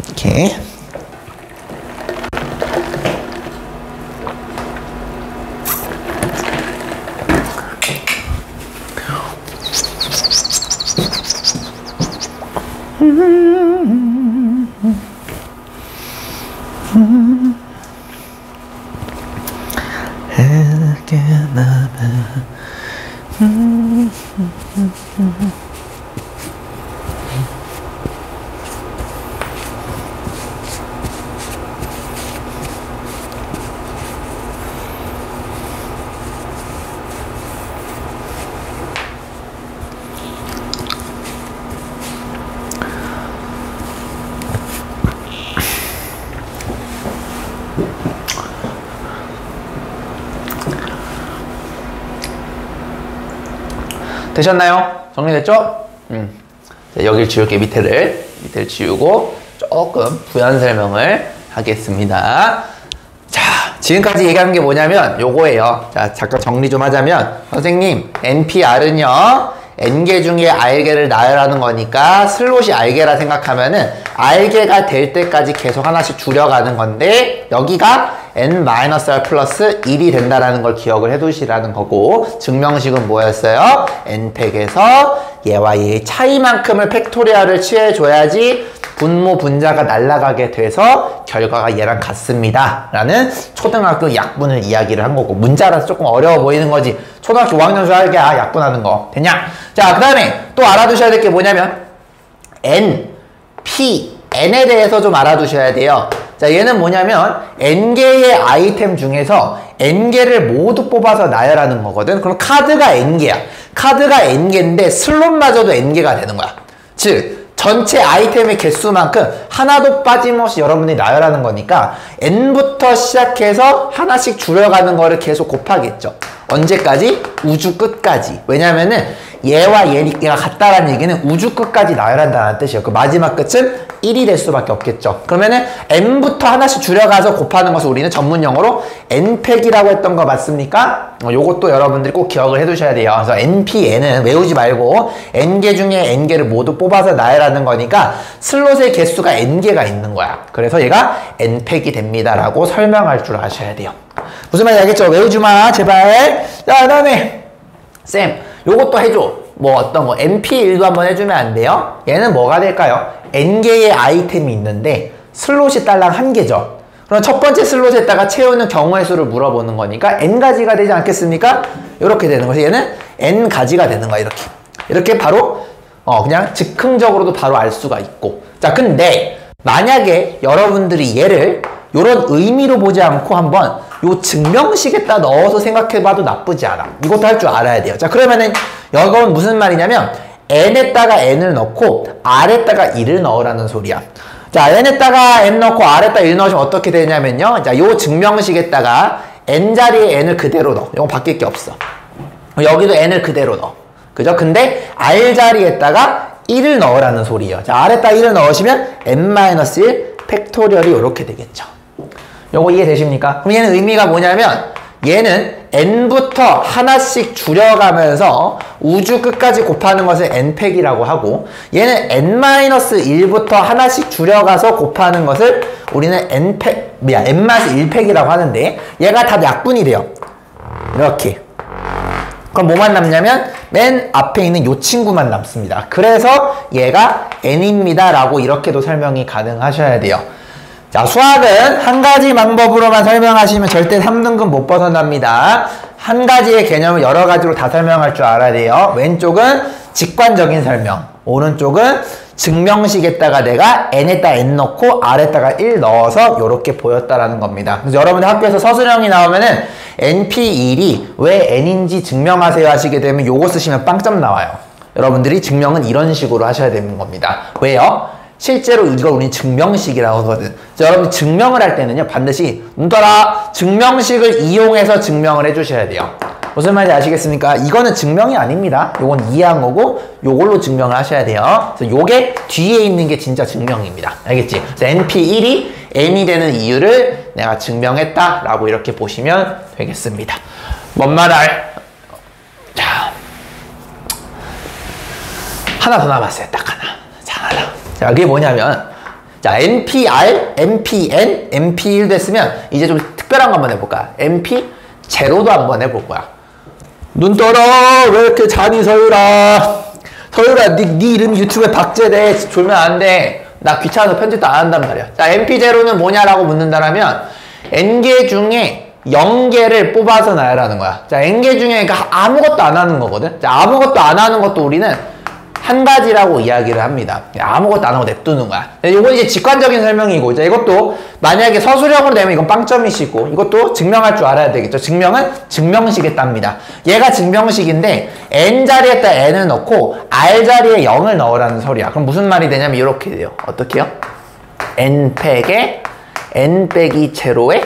이렇게 되셨나요? 정리됐죠? 자, 여길 지울게. 밑에를 지우고 조금 부연 설명을 하겠습니다. 자, 지금까지 얘기한 게 뭐냐면 요거예요. 자, 잠깐 정리 좀 하자면 선생님 NPR은요 N개 중에 R개를 나열하는 거니까 슬롯이 R개라 생각하면은 R개가 될 때까지 계속 하나씩 줄여가는 건데 여기가 N-R 플러스 1이 된다라는 걸 기억을 해두시라는 거고 증명식은 뭐였어요? N팩에서 얘와 얘의 차이만큼을 팩토리얼을 취해줘야지 분모 분자가 날아가게 돼서 결과가 얘랑 같습니다 라는 초등학교 약분을 이야기를 한 거고 문자라서 조금 어려워 보이는 거지 초등학교 5학년 줄 알게 약분하는 거 됐냐? 자, 그 다음에 또 알아두셔야 될 게 뭐냐면 N, P, N에 대해서 좀 알아두셔야 돼요. 자, 얘는 뭐냐면 N개의 아이템 중에서 N개를 모두 뽑아서 나열하는 거거든. 그럼 카드가 N개야. 카드가 N개인데 슬롯마저도 N개가 되는 거야. 즉 전체 아이템의 개수만큼 하나도 빠짐없이 여러분들이 나열하는 거니까 N부터 시작해서 하나씩 줄여가는 거를 계속 곱하겠죠. 언제까지? 우주 끝까지. 왜냐면은 얘와 얘가 같다라는 얘기는 우주 끝까지 나열한다는 뜻이에요. 그 마지막 끝은 1이 될 수밖에 없겠죠. 그러면은 n부터 하나씩 줄여가서 곱하는 것을 우리는 전문 용어로 n팩이라고 했던 거 맞습니까? 요것도 여러분들이 꼭 기억을 해두셔야 돼요. 그래서 npn은 외우지 말고 n개 중에 n개를 모두 뽑아서 나열하는 거니까 슬롯의 개수가 n개가 있는 거야. 그래서 얘가 n팩이 됩니다라고 설명할 줄 아셔야 돼요. 무슨 말인지 알겠죠? 외우지 마 제발. 자, 그 다음에 쌤 요것도 해줘. 뭐 어떤 거 NP1도 한번 해주면 안 돼요? 얘는 뭐가 될까요? N개의 아이템이 있는데 슬롯이 딸랑 1개죠. 그럼 첫 번째 슬롯에다가 채우는 경우의 수를 물어보는 거니까 N가지가 되지 않겠습니까? 이렇게 되는 거죠. 얘는 N가지가 되는 거야. 이렇게 바로 그냥 즉흥적으로도 바로 알 수가 있고. 자, 근데 만약에 여러분들이 얘를 요런 의미로 보지 않고 한번 요 증명식에다 넣어서 생각해봐도 나쁘지 않아. 이것도 할 줄 알아야 돼요. 자, 그러면은 이건 무슨 말이냐면 n에다가 n을 넣고 r에다가 1을 넣으라는 소리야. 자, n에다가 n 넣고 r에다가 1 넣으시면 어떻게 되냐면요. 자, 요 증명식에다가 n 자리에 n을 그대로 넣어. 이건 바뀔 게 없어. 여기도 n을 그대로 넣어. 그죠? 근데 r 자리에다가 1을 넣으라는 소리예요. 자, r에다가 1을 넣으시면 n-1 팩토리얼이 이렇게 되겠죠. 요거 이해되십니까? 그럼 얘는 의미가 뭐냐면 얘는 n부터 하나씩 줄여가면서 우주 끝까지 곱하는 것을 n팩이라고 하고, 얘는 n-1부터 하나씩 줄여가서 곱하는 것을 우리는 n-1팩이라고 하는데, 얘가 다 약분이 돼요. 이렇게. 그럼 뭐만 남냐면 맨 앞에 있는 요 친구만 남습니다. 그래서 얘가 n입니다 라고 이렇게도 설명이 가능하셔야 돼요. 자, 수학은 한 가지 방법으로만 설명하시면 절대 3등급 못 벗어납니다. 한 가지의 개념을 여러 가지로 다 설명할 줄 알아야 돼요. 왼쪽은 직관적인 설명, 오른쪽은 증명식에다가 내가 n에다 n 넣고 r에다가 1 넣어서 이렇게 보였다라는 겁니다. 그래서 여러분들 학교에서 서술형이 나오면은 np1이 왜 n인지 증명하세요 하시게 되면 요거 쓰시면 빵점 나와요. 여러분들이 증명은 이런 식으로 하셔야 되는 겁니다. 왜요? 실제로 이걸 우리는 증명식이라고 하거든. 여러분 증명을 할 때는요, 반드시 눈떠라 증명식을 이용해서 증명을 해주셔야 돼요. 무슨 말인지 아시겠습니까? 이거는 증명이 아닙니다. 요건 이해한 거고 요걸로 증명을 하셔야 돼요. 그래서 요게 뒤에 있는 게 진짜 증명입니다. 알겠지? 그래서 np1이 n이 되는 이유를 내가 증명했다 라고 이렇게 보시면 되겠습니다. 뭔 말할? 자, 하나 더 남았어요. 딱 하나. 자, 하나. 자, 그게 뭐냐면, 자, NPR, NPN, NP1 됐으면 이제 좀 특별한 거 한번 해볼까? NP0도 한번 해볼 거야. 눈 떨어! 왜 이렇게 잔이 서유라? 서유라, 네 이름 유튜브에 박제돼. 졸면 안 돼. 나 귀찮아서 편집도 안 한단 말이야. 자, NP0는 뭐냐라고 묻는다라면, N개 중에 0개를 뽑아서 나열하는 거야. 자, N개 중에 그러니까 아무것도 안 하는 거거든? 자, 아무것도 안 하는 것도 우리는 한 가지라고 이야기를 합니다. 아무것도 안 하고 냅두는 거야. 이건 이제 직관적인 설명이고, 자, 이것도 만약에 서술형으로 되면 이건 빵점이시고, 이것도 증명할 줄 알아야 되겠죠. 증명은 증명식에 땁니다. 얘가 증명식인데 n 자리에다 n을 넣고 r 자리에 0을 넣으라는 소리야. 그럼 무슨 말이 되냐면 이렇게 돼요. 어떻게요? n팩에 n 빼기 제로의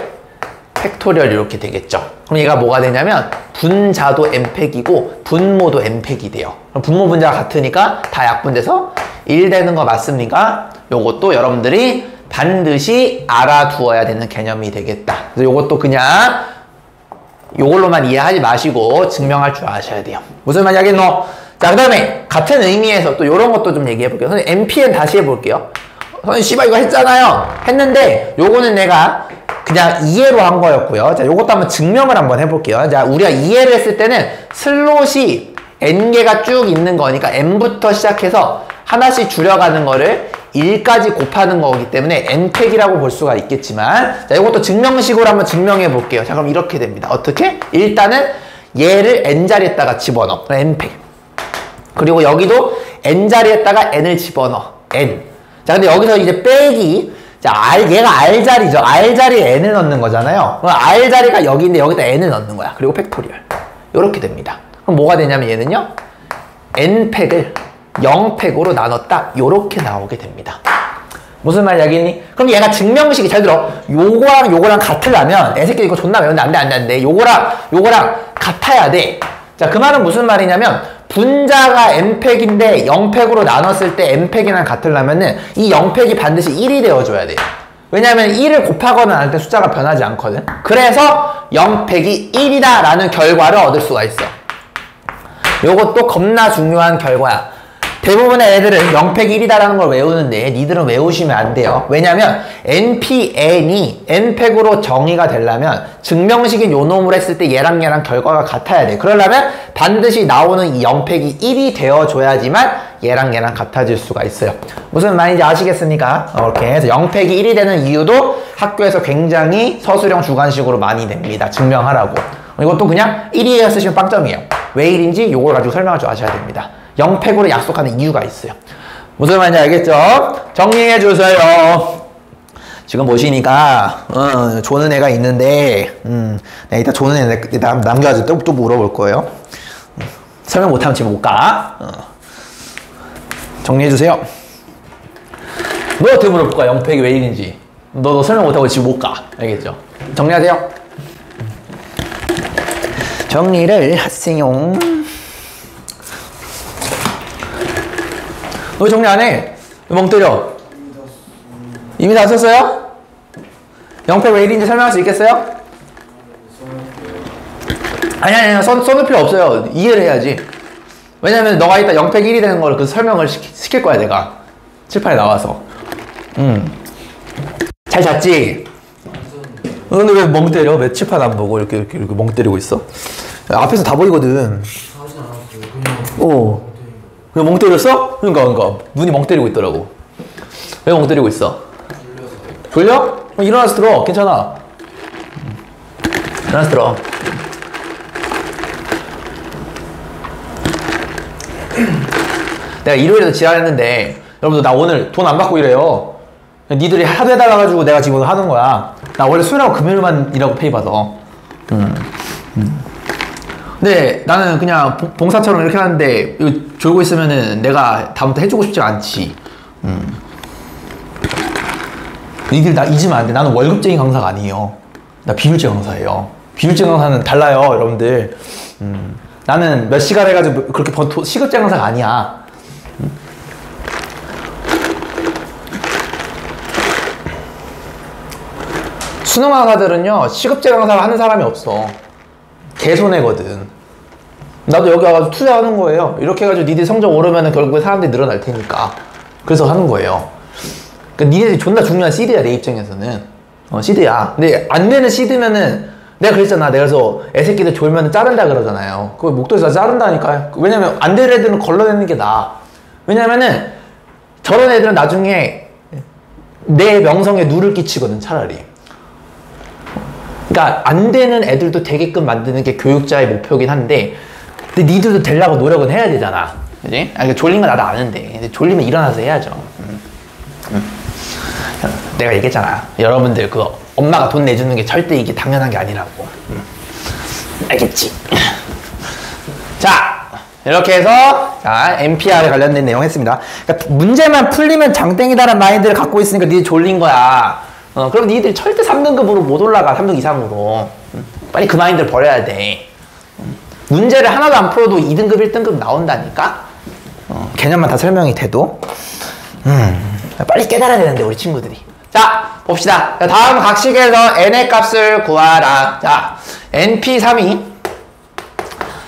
팩토리얼 이렇게 되겠죠. 그럼 얘가 뭐가 되냐면 분자도 n팩이고 분모도 n팩이 돼요. 그럼 분모 분자가 같으니까 다 약분돼서 1 되는 거 맞습니까? 요것도 여러분들이 반드시 알아두어야 되는 개념이 되겠다. 그래서 요것도 그냥 요걸로만 이해하지 마시고 증명할 줄 아셔야 돼요. 무슨 말인지 알겠노? 자, 그 다음에 같은 의미에서 또 요런 것도 좀 얘기해 볼게요. 선생님 NPN 다시 해볼게요. 선생님 씨발 이거 했잖아요. 했는데 요거는 내가 그냥 이해로 한 거였고요. 자, 요것도 한번 증명을 한번 해볼게요. 자, 우리가 이해를 했을 때는 슬롯이 n개가 쭉 있는 거니까 n부터 시작해서 하나씩 줄여가는 거를 1까지 곱하는 거기 때문에 n팩이라고 볼 수가 있겠지만, 자, 이것도 증명식으로 한번 증명해 볼게요. 자, 그럼 이렇게 됩니다. 어떻게? 일단은 얘를 n자리에다가 집어넣어. n팩. 그리고 여기도 n자리에다가 n을 집어넣어. n. 자, 근데 여기서 이제 빼기. 자, 얘가 R자리죠. R자리에 n을 넣는 거잖아요. 그럼 R자리가 여기인데 여기다 n을 넣는 거야. 그리고 팩토리얼. 이렇게 됩니다. 그럼 뭐가 되냐면 얘는요, n팩을 0팩으로 나눴다. 요렇게 나오게 됩니다. 무슨 말이야, 알겠니? 그럼 얘가 증명식이, 잘 들어. 요거랑 요거랑 같으려면, 애새끼 이거 존나 매운데 안 돼. 요거랑 같아야 돼. 자, 그 말은 무슨 말이냐면, 분자가 n팩인데 0팩으로 나눴을 때 n팩이랑 같으려면은 이 0팩이 반드시 1이 되어줘야 돼요. 왜냐면 1을 곱하거나 할 때 숫자가 변하지 않거든. 그래서 0팩이 1이다 라는 결과를 얻을 수가 있어. 요것도 겁나 중요한 결과야. 대부분의 애들은 0팩 1이다라는 걸 외우는데 니들은 외우시면 안 돼요. 왜냐면 npn이 n팩으로 정의가 되려면 증명식인 요 놈을 했을 때 얘랑 결과가 같아야 돼. 그러려면 반드시 나오는 이 0팩이 1이 되어줘야지만 얘랑 같아질 수가 있어요. 무슨 말인지 아시겠습니까? 이렇게 해서 0팩이 1이 되는 이유도 학교에서 굉장히 서술형 주관식으로 많이 냅니다. 증명하라고. 이것도 그냥 1이에요 쓰시면 빵점이에요. 왜 1인지 요걸 가지고 설명할 줄 아셔야 됩니다. 0팩으로 약속하는 이유가 있어요. 무슨 말인지 알겠죠? 정리해 주세요. 지금 보시니까 조는 애가 있는데 내가 이따 조는 애 남겨가지고 또 물어볼 거예요. 설명 못하면 지금 못 가. 정리해 주세요. 너 어떻게 물어볼 거야? 0팩이 왜 1인지. 너 설명 못하고 지금 못 가. 알겠죠? 정리하세요. 정리를 하세요. 너 왜 정리 안 해? 왜 멍 때려? 이미 다 썼어요? 0팩 왜 1인지 설명할 수 있겠어요? 아니, 써놓을 필요 없어요. 이해를 해야지. 왜냐면 너가 이따 0팩 1이 되는 걸 그 설명을 시킬 거야, 내가. 칠판에 나와서. 잘 잤지? 근데 왜 멍 때려? 왜 칠판 안 보고 이렇게 멍 때리고 있어? 앞에서 다 보이거든. 하진 않았어요. 그냥 왜 멍 때렸어? 그러니까 눈이 멍 때리고 있더라고. 왜 멍 때리고 있어? 졸려? 일어나서 들어. 괜찮아. 일어나서 들어. 내가 일요일에도 지랄했는데 여러분들 나 오늘 돈 안 받고 일해요. 니들이 하도 해달라가지고 내가 지금 오늘 하는 거야. 나 원래 수요일하고 금요일만 일하고 페이 받아. 근데 나는 그냥 봉사처럼 이렇게 하는데 이거 졸고 있으면은 내가 다음부터 해주고 싶지 않지. 니들 나 잊으면 안 돼. 나는 월급쟁이 강사가 아니에요. 나 비율제 강사예요. 비율제 강사는 달라요, 여러분들. 나는 몇 시간 해가지고 그렇게 시급제 강사가 아니야. 수능 강사들은요, 시급제 강사를 하는 사람이 없어. 개손해거든. 나도 여기 와가지고 투자하는 거예요. 이렇게 해가지고 니들 성적 오르면은 결국에 사람들이 늘어날 테니까. 그래서 하는 거예요. 그러니까 니네들이 존나 중요한 시드야, 내 입장에서는. 시드야. 근데 안 되는 시드면은 내가 그랬잖아. 내가 그래서 애새끼들 졸면 자른다 그러잖아요. 그거 목도에서 자른다니까. 왜냐면 안 될 애들은 걸러내는 게 나아. 왜냐면은 저런 애들은 나중에 내 명성에 누를 끼치거든, 차라리. 그러니까 안 되는 애들도 되게끔 만드는 게 교육자의 목표긴 한데, 근데 니들도 되려고 노력은 해야 되잖아. 그지? 그러니까 졸린 건 나도 아는데, 근데 졸리면 일어나서 해야죠. 내가 얘기했잖아. 여러분들 그거 엄마가 돈 내주는 게 절대 이게 당연한 게 아니라고. 알겠지? 자, 이렇게 해서 자, NPR에 관련된 내용 했습니다. 그러니까 문제만 풀리면 장땡이다라는 마인드를 갖고 있으니까 니들 졸린 거야. 그럼 니들 절대 3등급으로 못 올라가. 3등 이상으로. 빨리 그 마인드를 버려야 돼. 문제를 하나도 안 풀어도 2등급, 1등급 나온다니까? 개념만 다 설명이 돼도. 빨리 깨달아야 되는데, 우리 친구들이. 자, 봅시다. 다음 각식에서 n의 값을 구하라. 자, np3이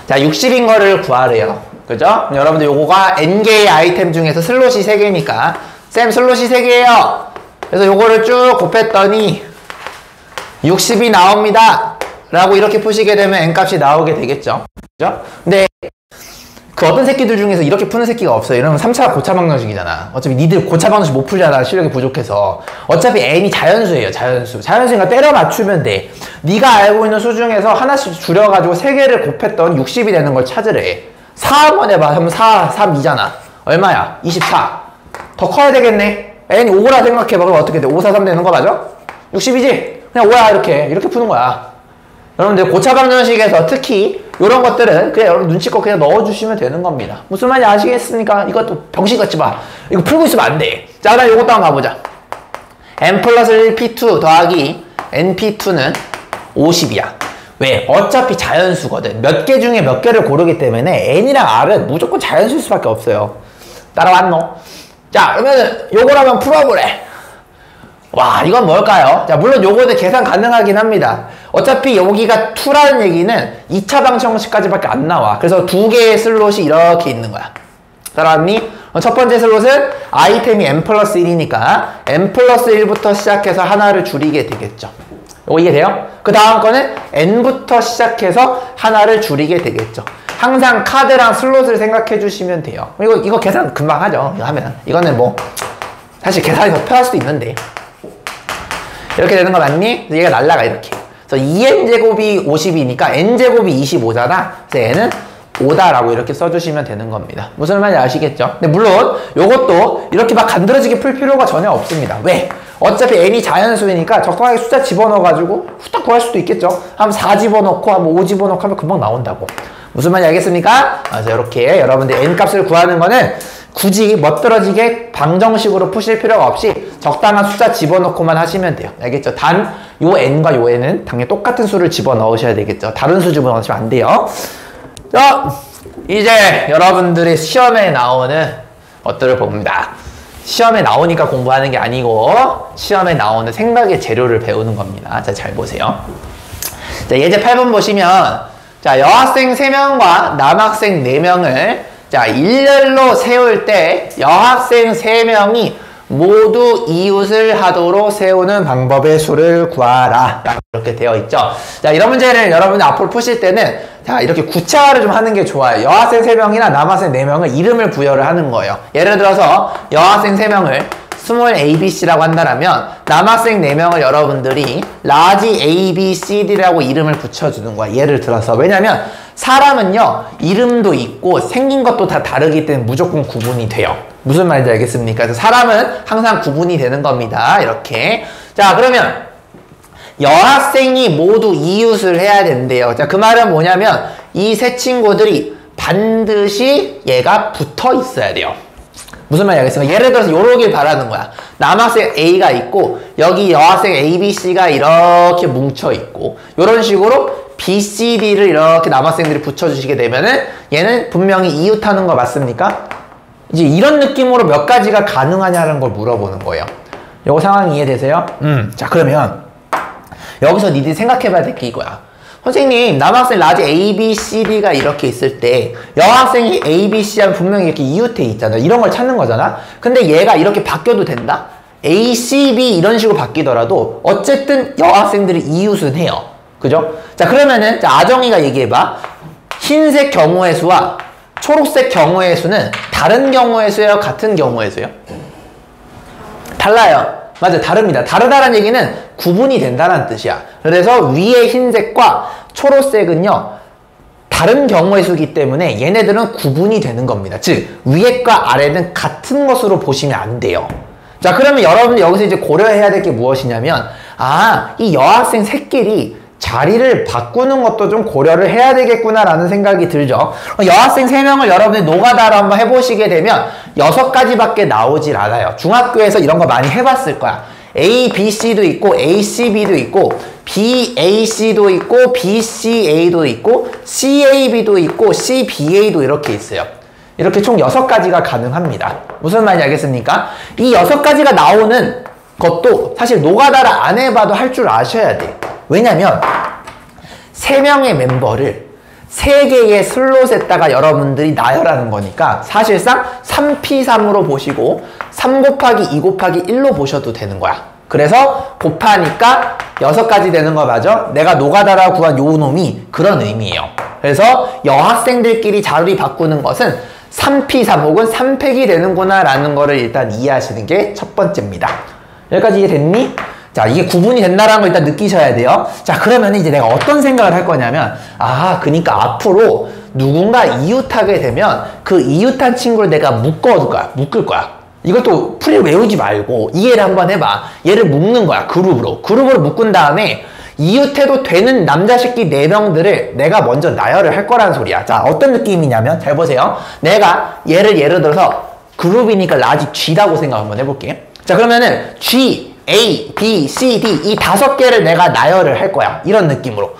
자, 60인 거를 구하래요. 그죠? 여러분들 요거가 n개의 아이템 중에서 슬롯이 3개니까 쌤 슬롯이 3개예요. 그래서 요거를 쭉 곱했더니 60이 나옵니다. 라고 이렇게 푸시게 되면 n값이 나오게 되겠죠. 그죠? 근데 그 어떤 새끼들 중에서 이렇게 푸는 새끼가 없어요. 이러면 3차 고차 방정식이잖아. 어차피 니들 고차 방정식 못 풀잖아. 실력이 부족해서. 어차피 n이 자연수예요. 자연수. 자연수니까 때려 맞추면 돼. 네가 알고 있는 수 중에서 하나씩 줄여가지고 3개를 곱했던 60이 되는 걸 찾으래. 4 한번 해봐. 그러면 4, 3, 2잖아. 얼마야? 24. 더 커야 되겠네. n이 5라 생각해봐. 그럼 어떻게 돼? 5, 4, 3 되는 거 맞아? 60이지? 그냥 5야. 이렇게 푸는 거야. 여러분들 고차 방정식에서 특히 이런 것들은 그냥 여러분 눈치껏 그냥 넣어주시면 되는 겁니다. 무슨 말인지 아시겠습니까? 이것도 병신같이 봐. 이거 풀고 있으면 안 돼. 자, 그다음 요것도 한번 가보자. n 플러스 1 p2 더하기 np2는 50이야. 왜? 어차피 자연수거든. 몇 개 중에 몇 개를 고르기 때문에 n이랑 r은 무조건 자연수일 수밖에 없어요. 따라왔노? 자, 그러면 요걸 한번 풀어보래. 와, 이건 뭘까요? 자, 물론 요거는 계산 가능하긴 합니다. 어차피 여기가 2라는 얘기는 2차 방정식까지밖에 안 나와. 그래서 2개의 슬롯이 이렇게 있는 거야. 따라왔니? 첫 번째 슬롯은 아이템이 n 플러스 1이니까 n 플러스 1부터 시작해서 하나를 줄이게 되겠죠. 요거 이해돼요? 그 다음 거는 n부터 시작해서 하나를 줄이게 되겠죠. 항상 카드랑 슬롯을 생각해 주시면 돼요. 이거 계산 금방 하죠. 이거 하면. 이거는 뭐 사실 계산이 더 편할 수도 있는데. 이렇게 되는 거 맞니? 얘가 날라가 이렇게. 그래서 2n제곱이 50이니까 n제곱이 25잖아. 그래서 n은 5다라고 이렇게 써주시면 되는 겁니다. 무슨 말인지 아시겠죠? 근데 물론 이것도 이렇게 막 간드러지게 풀 필요가 전혀 없습니다. 왜? 어차피 n이 자연수니까 적당하게 숫자 집어넣어가지고 후딱 구할 수도 있겠죠. 한 4 집어넣고 한 5 집어넣고 하면 금방 나온다고. 무슨 말인지 알겠습니까? 그래서 이렇게 여러분들 n값을 구하는 거는 굳이 멋들어지게 방정식으로 푸실 필요가 없이 적당한 숫자 집어넣고만 하시면 돼요. 알겠죠? 단 요 n과 요 n은 당연히 똑같은 수를 집어넣으셔야 되겠죠. 다른 수 집어넣으시면 안 돼요. 자, 이제 여러분들이 시험에 나오는 것들을 봅니다. 시험에 나오니까 공부하는 게 아니고 시험에 나오는 생각의 재료를 배우는 겁니다. 자, 잘 보세요. 자, 예제 8번 보시면 자, 자, 여학생 3명과 남학생 4명을 자, 일렬로 세울 때 여학생 3명이 모두 이웃을 하도록 세우는 방법의 수를 구하라. 이렇게 되어 있죠. 자, 이런 문제를 여러분이 앞으로 푸실 때는 자, 이렇게 구체화를 좀 하는 게 좋아요. 여학생 3명이나 남학생 4명을 이름을 부여를 하는 거예요. 예를 들어서 여학생 3명을 스몰 ABC라고 한다면 남학생 4명을 여러분들이 라지 ABCD라고 이름을 붙여주는 거야. 예를 들어서. 왜냐면 사람은요, 이름도 있고 생긴 것도 다 다르기 때문에 무조건 구분이 돼요. 무슨 말인지 알겠습니까? 그래서 사람은 항상 구분이 되는 겁니다. 이렇게. 자, 그러면 여학생이 모두 이웃을 해야 된대요. 자, 그 말은 뭐냐면 이 세 친구들이 반드시 얘가 붙어 있어야 돼요. 무슨 말인지 알겠습니까? 예를 들어서 요러길 바라는 거야. 남학생 A가 있고 여기 여학생 A, B, C가 이렇게 뭉쳐 있고 요런 식으로 B, C, D를 이렇게 남학생들이 붙여주시게 되면은 얘는 분명히 이웃하는 거 맞습니까? 이제 이런 느낌으로 몇 가지가 가능하냐는 걸 물어보는 거예요. 요거 상황 이해되세요? 자, 그러면 여기서 니들이 생각해봐야 될 게 이거야. 선생님, 남학생 라지 A, B, C, D가 이렇게 있을 때 여학생이 A, B, C 하면 분명히 이렇게 이웃해 있잖아. 이런 걸 찾는 거잖아. 근데 얘가 이렇게 바뀌어도 된다? A, C, B 이런 식으로 바뀌더라도 어쨌든 여학생들이 이웃은 해요. 그죠? 자, 그러면은 자, 아정이가 얘기해봐. 흰색 경우의 수와 초록색 경우의 수는 다른 경우의 수예요? 같은 경우의 수예요? 달라요. 맞아, 다릅니다. 다르다는 얘기는 구분이 된다는 뜻이야. 그래서 위에 흰색과 초록색은요, 다른 경우의 수이기 때문에 얘네들은 구분이 되는 겁니다. 즉, 위에과 아래는 같은 것으로 보시면 안 돼요. 자, 그러면 여러분들 여기서 이제 고려해야 될 게 무엇이냐면, 아, 이 여학생 새끼리 자리를 바꾸는 것도 좀 고려를 해야 되겠구나라는 생각이 들죠. 여학생 3명을 여러분이 노가다로 한번 해보시게 되면 6가지밖에 나오질 않아요. 중학교에서 이런 거 많이 해봤을 거야. A, B, C도 있고 A, C, B도 있고 B, A, C도 있고 B, C, A도 있고 C, A, B도 있고 C, B, A도 이렇게 있어요. 이렇게 총 6가지가 가능합니다. 무슨 말인지 알겠습니까? 이 6가지가 나오는 것도 사실 노가다를 안 해봐도 할 줄 아셔야 돼. 왜냐면 3명의 멤버를 3개의 슬롯에다가 여러분들이 나열하는 거니까 사실상 3P3으로 보시고 3 곱하기 2 곱하기 1로 보셔도 되는 거야. 그래서 곱하니까 6가지 되는 거 맞아? 내가 노가다라고 구한 요 놈이 그런 의미예요. 그래서 여학생들끼리 자리 바꾸는 것은 3P3 혹은 3팩이 되는구나 라는 거를 일단 이해하시는 게 첫 번째입니다. 여기까지 이해됐니? 자, 이게 구분이 된다는 걸 일단 느끼셔야 돼요. 자, 그러면 이제 내가 어떤 생각을 할 거냐면, 아, 그러니까 앞으로 누군가 이웃하게 되면 그 이웃한 친구를 내가 묶을 거야. 이것도 풀이 외우지 말고 이해를 한번 해봐. 얘를 묶는 거야, 그룹으로. 그룹으로 묶은 다음에 이웃해도 되는 남자 새끼 4명들을 내가 먼저 나열을 할 거라는 소리야. 자, 어떤 느낌이냐면, 잘 보세요. 내가 예를 들어서 그룹이니까 라지 G라고 생각 한번 해볼게. 자, 그러면은 G, A, B, C, D 이 5개를 내가 나열을 할 거야. 이런 느낌으로.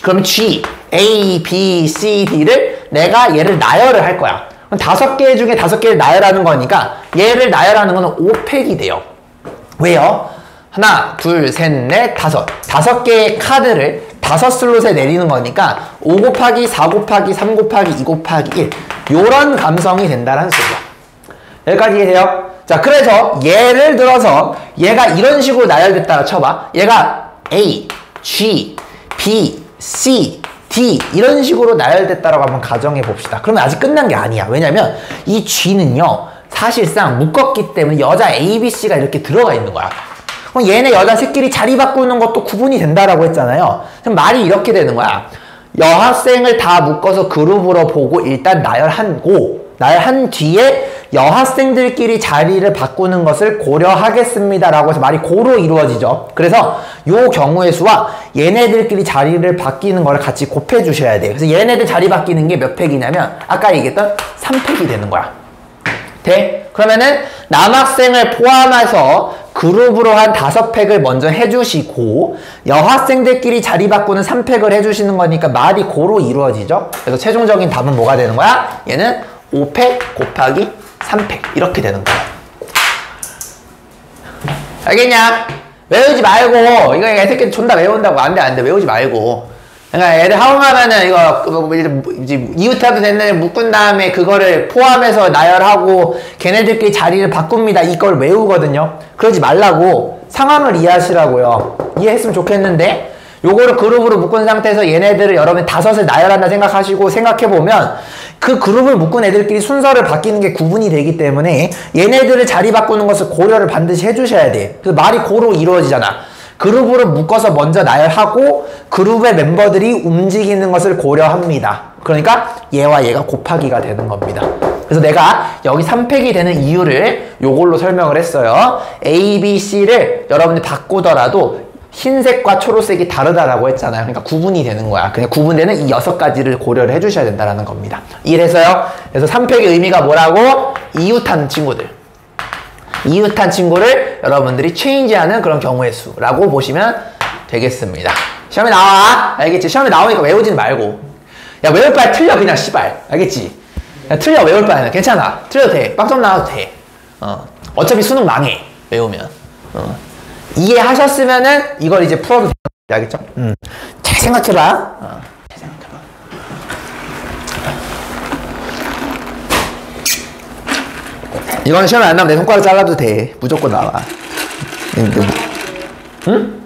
그럼 G, A, B, C, D를 내가 얘를 나열을 할 거야. 그럼 5개 중에 5개를 나열하는 거니까 얘를 나열하는 거는 5팩이 돼요. 왜요? 하나, 둘, 셋, 넷, 5. 5개의 카드를 5슬롯에 내리는 거니까 5 곱하기 4 곱하기 3 곱하기 2 곱하기 1 요런 감성이 된다는 소리야. 여기까지 이해돼요? 자, 그래서 예를 들어서 얘가 이런 식으로 나열됐다고 쳐봐. 얘가 A, G, B, C, D 이런 식으로 나열됐다라고 한번 가정해 봅시다. 그러면 아직 끝난 게 아니야. 왜냐면 이 G는요 사실상 묶었기 때문에 여자 A, B, C가 이렇게 들어가 있는 거야. 그럼 얘네 여자 새끼리 자리 바꾸는 것도 구분이 된다라고 했잖아요. 그럼 말이 이렇게 되는 거야. 여학생을 다 묶어서 그룹으로 보고 일단 나열한 뒤에 여학생들끼리 자리를 바꾸는 것을 고려하겠습니다라고 해서 말이 고로 이루어지죠. 그래서 요 경우의 수와 얘네들끼리 자리를 바뀌는 거를 같이 곱해 주셔야 돼요. 그래서 얘네들 자리 바뀌는 게 몇 팩이냐면 아까 얘기했던 3팩이 되는 거야. 돼? 그러면은 남학생을 포함해서 그룹으로 한 5팩을 먼저 해주시고 여학생들끼리 자리 바꾸는 3팩을 해주시는 거니까 말이 고로 이루어지죠. 그래서 최종적인 답은 뭐가 되는 거야? 얘는 5팩 곱하기 3팩 이렇게 되는 거야. 알겠냐? 외우지 말고 이거 이 새끼 존나 외운다고. 안돼 외우지 말고 그러니까 애들 하원하면은 이거 이제 이웃하도 됐는데 묶은 다음에 그거를 포함해서 나열하고 걔네들끼리 자리를 바꿉니다. 이걸 외우거든요. 그러지 말라고 상황을 이해하시라고요. 이해했으면 좋겠는데 요거를 그룹으로 묶은 상태에서 얘네들을 여러분이 5을 나열한다 생각하시고 생각해보면 그 그룹을 묶은 애들끼리 순서를 바뀌는 게 구분이 되기 때문에 얘네들을 자리 바꾸는 것을 고려를 반드시 해주셔야 돼. 그래서 말이 고로 이루어지잖아. 그룹으로 묶어서 먼저 나열하고 그룹의 멤버들이 움직이는 것을 고려합니다. 그러니까 얘와 얘가 곱하기가 되는 겁니다. 그래서 내가 여기 3팩이 되는 이유를 요걸로 설명을 했어요. A, B, C를 여러분이 바꾸더라도 흰색과 초록색이 다르다라고 했잖아요. 그러니까 구분이 되는 거야. 그냥 구분되는 이 6가지를 고려를 해주셔야 된다는 겁니다. 이래서요. 그래서 3팩의 의미가 뭐라고? 이웃한 친구들. 이웃한 친구를 여러분들이 체인지하는 그런 경우의 수라고 보시면 되겠습니다. 시험에 나와. 알겠지? 시험에 나오니까 외우지는 말고. 야, 외울 바에 틀려, 그냥, 씨발. 알겠지? 야, 틀려, 외울 바에는. 괜찮아. 틀려도 돼. 빵점 나와도 돼. 어차피 수능 망해. 외우면. 이해하셨으면은 이걸 이제 풀어도 돼. 알겠죠? 잘 생각해봐. 잘 생각해봐. 이거는 시험에 안 나오면 내 손가락 잘라도 돼. 무조건 나와. 응?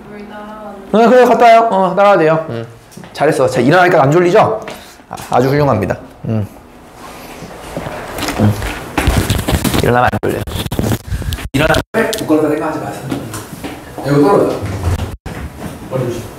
그래, 갔다 와요. 따라와도 돼요. 잘했어. 자, 일어나니까 안 졸리죠? 아주 훌륭합니다. 일어나면 안 졸려요. 일어나면 부끄럽다 생각하지 마세요. 이거 떨어져. 버려주시.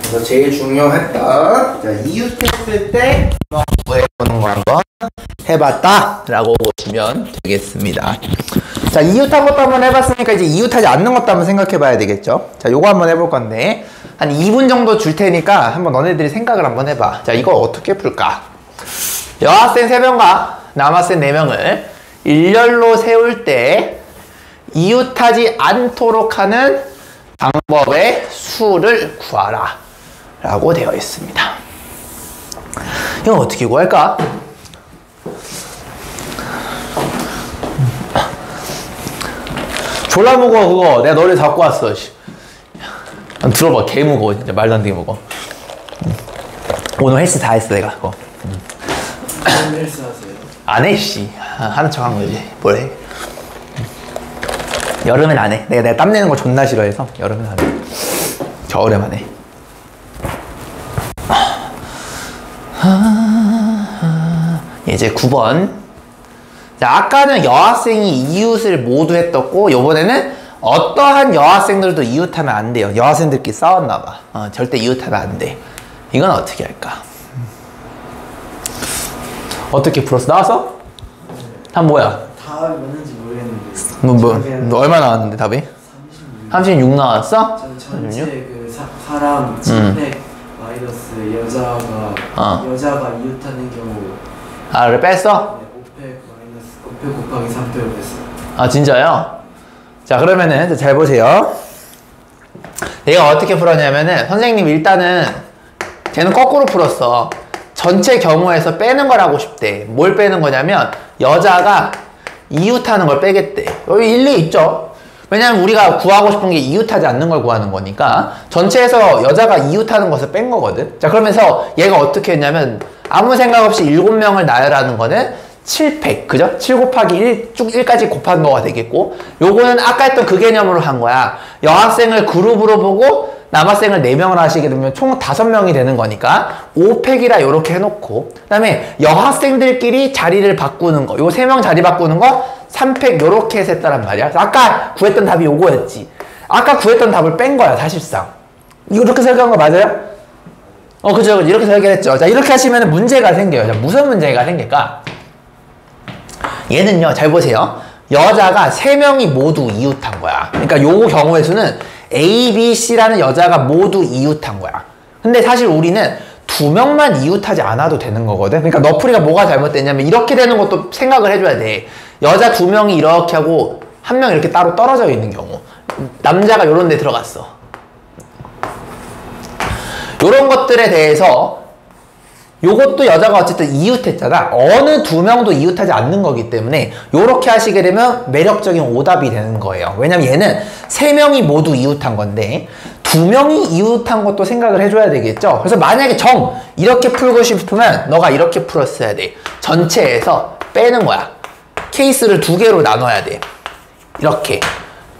그래서 제일 중요했던 이웃했을 때 해보는 거 한번 해봤다 라고 보시면 되겠습니다. 자, 이웃한 것도 한번 해봤으니까 이제 이웃하지 않는 것도 한번 생각해 봐야 되겠죠. 자, 요거 한번 해볼 건데 한 2분 정도 줄 테니까 한번 너네들이 생각을 한번 해봐. 자, 이거 어떻게 풀까? 여학생 3명과 남학생 4명을 일렬로 세울 때 이웃하지 않도록 하는 방법의 수를 구하라 라고 되어 있습니다. 이건 어떻게 구할까? 졸라 무거워 그거. 내가 너를 갖고 왔어. 한번 들어봐. 개 무거워 진짜. 말도 안 되게 무거워. 오늘 헬스 다 했어 내가 그거. 헬스 하세요? 안 해 씨. 하는 척 한 거지. 뭘 해. 여름엔 안 해. 내가 땀 내는 거 존나 싫어해서 여름엔 안 해. 겨울에만 해. 이제 9번. 자, 아까는 여학생이 이웃을 모두 했었고 요번에는 어떠한 여학생들도 이웃하면 안 돼요. 여학생들끼리 싸웠나봐. 절대 이웃하면 안 돼. 이건 어떻게 할까? 어떻게 풀었어? 나왔어? 답 뭐야? 다 맞는지 모르겠는데. 너 얼마 나왔는데 답이? 36 나왔어? 저는 전체 그 사람 700 마이너스 여자가 이웃하는 경우. 아, 그래 뺐어? 네, 500 마이너스 500 곱하기 300을 뺐어요. 아, 진짜요? 자, 그러면은 잘 보세요. 내가 어떻게 풀었냐면은 선생님 일단은 걔는 거꾸로 풀었어. 전체 경우에서 빼는 걸 하고 싶대. 뭘 빼는 거냐면 여자가 이웃하는 걸 빼겠대. 여기 일리 있죠? 왜냐면 우리가 구하고 싶은 게 이웃하지 않는 걸 구하는 거니까 전체에서 여자가 이웃하는 것을 뺀 거거든. 자, 그러면서 얘가 어떻게 했냐면 아무 생각 없이 7명을 나열하는 거는 7팩, 그죠? 7 곱하기 1, 쭉 1까지 곱한 거가 되겠고, 요거는 아까 했던 그 개념으로 한 거야. 여학생을 그룹으로 보고 남학생을 4명을 하시게 되면 총 5명이 되는 거니까 5팩이라 요렇게 해놓고, 그 다음에 여학생들끼리 자리를 바꾸는 거, 요 3명 자리 바꾸는 거 3팩 요렇게 해서 했다란 말이야. 아까 구했던 답이 요거였지. 아까 구했던 답을 뺀 거야, 사실상. 이거 이렇게 설계한 거 맞아요? 그죠. 이렇게 설계했죠. 자, 이렇게 하시면 문제가 생겨요. 자, 무슨 문제가 생길까? 얘는요, 잘 보세요. 여자가 3명이 모두 이웃한 거야. 그러니까 요 경우의 수는 A, B, C라는 여자가 모두 이웃한 거야. 근데 사실 우리는 2명만 이웃하지 않아도 되는 거거든. 그러니까 너프리가 뭐가 잘못됐냐면 이렇게 되는 것도 생각을 해줘야 돼. 여자 2명이 이렇게 하고 1명 이렇게 따로 떨어져 있는 경우. 남자가 요런 데 들어갔어. 요런 것들에 대해서 요것도 여자가 어쨌든 이웃했잖아. 어느 2명도 이웃하지 않는 거기 때문에 요렇게 하시게 되면 매력적인 오답이 되는 거예요. 왜냐면 얘는 3명이 모두 이웃한 건데 2명이 이웃한 것도 생각을 해줘야 되겠죠. 그래서 만약에 이렇게 풀고 싶으면 너가 이렇게 풀었어야 돼. 전체에서 빼는 거야. 케이스를 2개로 나눠야 돼. 이렇게.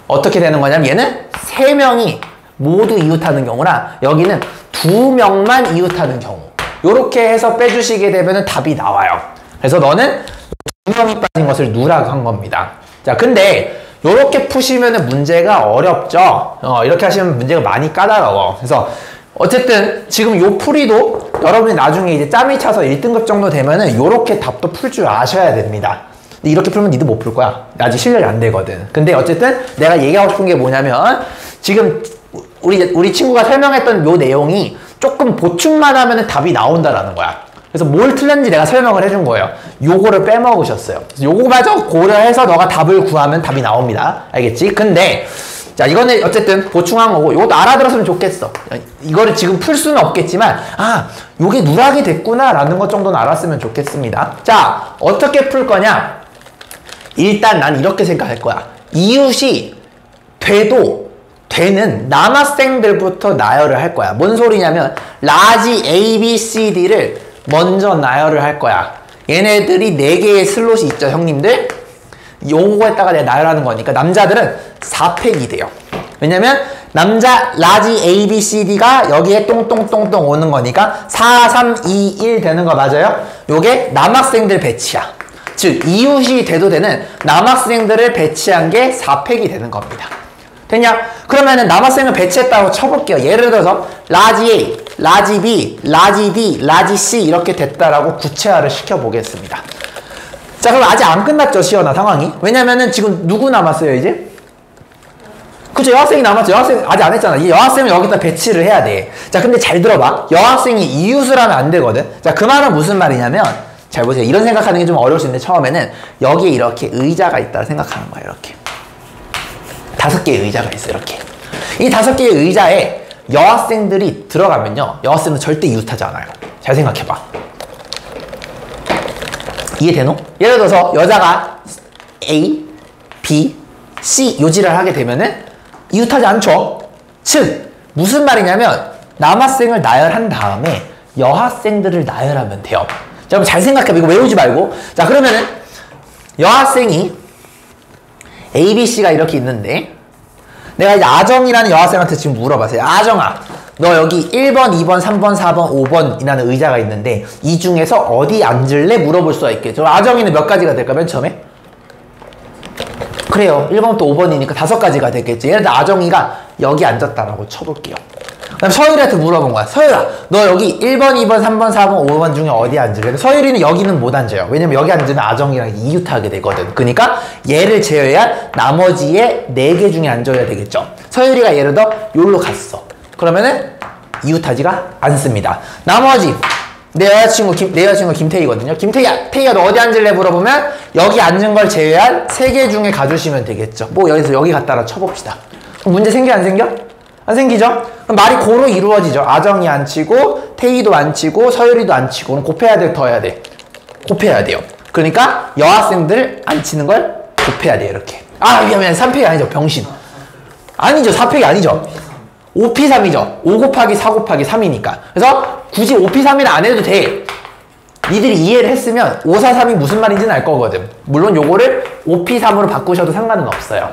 어떻게 되는 거냐면 얘는 3명이 모두 이웃하는 경우라 여기는 2명만 이웃하는 경우. 요렇게 해서 빼주시게 되면 답이 나와요. 그래서 너는 2명이 빠진 것을 누라고 한 겁니다. 자, 근데 요렇게 푸시면 문제가 어렵죠. 이렇게 하시면 문제가 많이 까다로워. 그래서 어쨌든 지금 요 풀이도 여러분이 나중에 이제 짬이 차서 1등급 정도 되면은 요렇게 답도 풀 줄 아셔야 됩니다. 근데 이렇게 풀면 니도 못 풀 거야. 아직 실력이 안 되거든. 근데 어쨌든 내가 얘기하고 싶은 게 뭐냐면 지금 우리 친구가 설명했던 요 내용이 조금 보충만 하면 답이 나온다라는 거야. 그래서 뭘 틀렸는지 내가 설명을 해준 거예요. 요거를 빼먹으셨어요. 요거마저 고려해서 너가 답을 구하면 답이 나옵니다. 알겠지? 근데 자, 이거는 어쨌든 보충한 거고 요것도 알아들었으면 좋겠어. 이거를 지금 풀 수는 없겠지만 요게 누락이 됐구나 라는 것 정도는 알았으면 좋겠습니다. 자, 어떻게 풀 거냐? 일단 난 이렇게 생각할 거야. 이웃이 되는 남학생들부터 나열을 할 거야. 뭔 소리냐면 라지 A, B, C, D를 먼저 나열을 할 거야. 얘네들이 4개의 슬롯이 있죠, 형님들? 요거에다가 내가 나열하는 거니까 남자들은 4팩이 돼요. 왜냐면 남자 라지 A, B, C, D가 여기에 똥똥똥똥 오는 거니까 4, 3, 2, 1 되는 거 맞아요? 요게 남학생들 배치야. 즉 이웃이 돼도 되는 남학생들을 배치한 게 4팩이 되는 겁니다. 됐냐? 그러면은 남학생을 배치했다고 쳐볼게요. 예를 들어서 라지 A, 라지 B, 라지 D, 라지 C 이렇게 됐다라고 구체화를 시켜보겠습니다. 자, 그럼 아직 안 끝났죠, 시연아 상황이? 왜냐면은 지금 누구 남았어요, 이제? 그쵸, 여학생이 남았죠. 여학생 아직 안 했잖아. 이 여학생을 여기다 배치를 해야 돼. 자, 근데 잘 들어봐. 여학생이 이웃을 하면 안 되거든. 자, 그 말은 무슨 말이냐면 잘 보세요. 이런 생각하는 게 좀 어려울 수 있는데 처음에는 여기에 이렇게 의자가 있다 생각하는 거예요. 이렇게 5개의 의자가 있어요. 이렇게 이 5개의 의자에 여학생들이 들어가면요, 여학생은 절대 이웃하지 않아요. 잘 생각해봐. 이해되노? 예를 들어서 여자가 A, B, C 요지를 하게 되면은 이웃하지 않죠. 즉 무슨 말이냐면 남학생을 나열한 다음에 여학생들을 나열하면 돼요. 자, 그럼 잘 생각해봐. 이거 외우지 말고. 자, 그러면은 여학생이 A, B, C가 이렇게 있는데 내가 이제 아정이라는 여학생한테 지금 물어봤어요. 아정아, 너 여기 1번, 2번, 3번, 4번, 5번이라는 의자가 있는데 이 중에서 어디 앉을래? 물어볼 수가 있겠죠. 아정이는 몇 가지가 될까? 맨 처음에? 그래요. 1번부터 5번이니까 5가지가 되겠지. 예를 들어 아정이가 여기 앉았다라고 쳐볼게요. 그 다음 서율이한테 물어본 거야. 서율아, 너 여기 1번, 2번, 3번, 4번, 5번 중에 어디 앉을래? 서율이는 여기는 못 앉아요. 왜냐면 여기 앉으면 아정이랑 이웃하게 되거든. 그러니까 얘를 제외한 나머지의 4개 중에 앉아야 되겠죠. 서율이가 예를 들어 여기로 갔어. 그러면은 이웃하지가 않습니다. 나머지 내 여자친구 김태희거든요. 태희야 너 어디 앉을래? 물어보면 여기 앉은 걸 제외한 3개 중에 가주시면 되겠죠. 뭐 여기서 여기 갖다가 쳐봅시다. 문제 생겨 안 생겨? 안 생기죠? 그럼 말이 고로 이루어지죠. 아정이 안 치고 태희도 안 치고 서율이도 안 치고 그럼 곱해야 돼? 더 해야 돼? 곱해야 돼요. 그러니까 여학생들 안 치는 걸 곱해야 돼요. 이렇게. 미안 3팩이 아니죠. 병신. 아니죠. 4팩이 아니죠. 5P3이죠. 5 곱하기 4 곱하기 3이니까. 그래서 굳이 5P3이는 안 해도 돼. 니들이 이해를 했으면 543이 무슨 말인지는 알 거거든. 물론 요거를 5P3으로 바꾸셔도 상관은 없어요.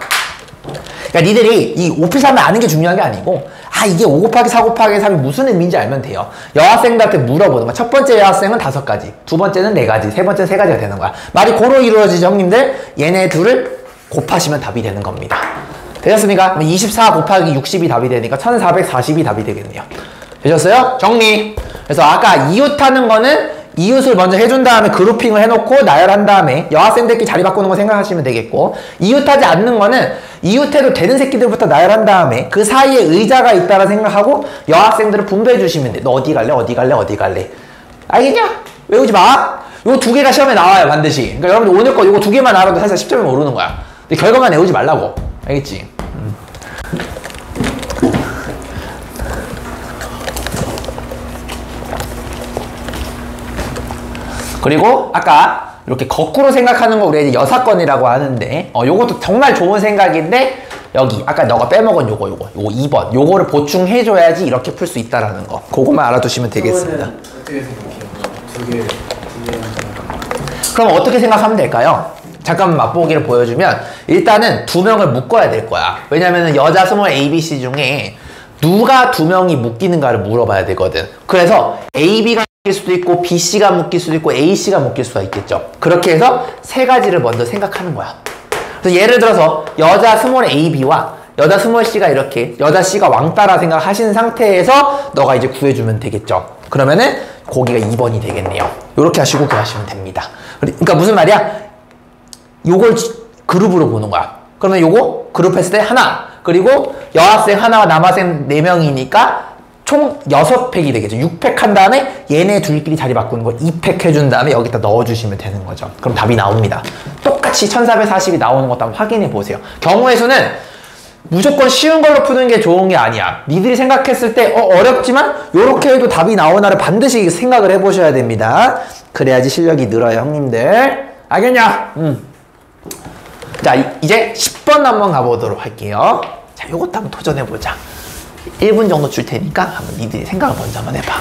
그러니까 니들이 이 5P3을 아는 게 중요한 게 아니고 이게 5 곱하기 4 곱하기 3이 무슨 의미인지 알면 돼요. 여학생들한테 물어보는 거야. 첫 번째 여학생은 5가지, 두 번째는 4가지, 세 번째는 3가지가 되는 거야. 말이 고로 이루어지죠, 형님들? 얘네 둘을 곱하시면 답이 되는 겁니다. 되셨습니까? 24 곱하기 60이 답이 되니까 1440이 답이 되겠네요. 되셨어요? 정리. 그래서 아까 이웃하는 거는 이웃을 먼저 해준 다음에 그룹핑을 해놓고 나열한 다음에 여학생들끼리 자리 바꾸는 거 생각하시면 되겠고, 이웃하지 않는 거는 이웃해도 되는 새끼들부터 나열한 다음에 그 사이에 의자가 있다라 생각하고 여학생들을 분배해 주시면 돼. 너 어디 갈래? 어디 갈래? 어디 갈래? 알겠냐? 외우지 마. 요 두 개가 시험에 나와요, 반드시. 그러니까 여러분들 오늘 거 요거 두 개만 알아도 사실 10점이 오르는 거야. 근데 결과만 외우지 말라고. 알겠지? 그리고 아까 이렇게 거꾸로 생각하는 거 우리가 이제 여사건이라고 하는데 요것도 정말 좋은 생각인데, 여기 아까 너가 빼먹은 요거 2번 요거를 보충해줘야지 이렇게 풀 수 있다라는 거, 그것만 알아두시면 되겠습니다. 어떻게 생각해요? 그럼 어떻게 생각하면 될까요? 잠깐만 맛보기를 보여주면, 일단은 2명을 묶어야 될 거야. 왜냐면은 여자 스몰 ABC 중에 누가 2명이 묶이는가를 물어봐야 되거든. 그래서 AB가 묶일 수도 있고 BC가 묶일 수도 있고 AC가 묶일 수가 있겠죠. 그렇게 해서 3가지를 먼저 생각하는 거야. 그래서 예를 들어서 여자 스몰 AB와 여자 스몰 C가 이렇게 여자 C가 왕따라 생각하신 상태에서 너가 이제 구해주면 되겠죠. 그러면은 거기가 2번이 되겠네요. 요렇게 하시고 구하시면 됩니다. 그러니까 무슨 말이야? 요걸 그룹으로 보는 거야. 그러면 요거 그룹 했을 때 하나, 그리고 여학생 하나와 남학생 4명이니까 총 6팩이 되겠죠. 6팩 한 다음에 얘네 둘끼리 자리 바꾸는 거 2팩 해준 다음에 여기다 넣어주시면 되는 거죠. 그럼 답이 나옵니다. 똑같이 1440이 나오는 것도 한번 확인해 보세요. 경우의 수는 무조건 쉬운 걸로 푸는 게 좋은 게 아니야. 니들이 생각했을 때 어렵지만 요렇게 해도 답이 나오나를 반드시 생각을 해보셔야 됩니다. 그래야지 실력이 늘어요, 형님들. 알겠냐? 자, 이제 10번 한번 가보도록 할게요. 자, 요것도 한번 도전해보자. 1분 정도 줄 테니까 한번 니들이 생각을 먼저 한번 해봐.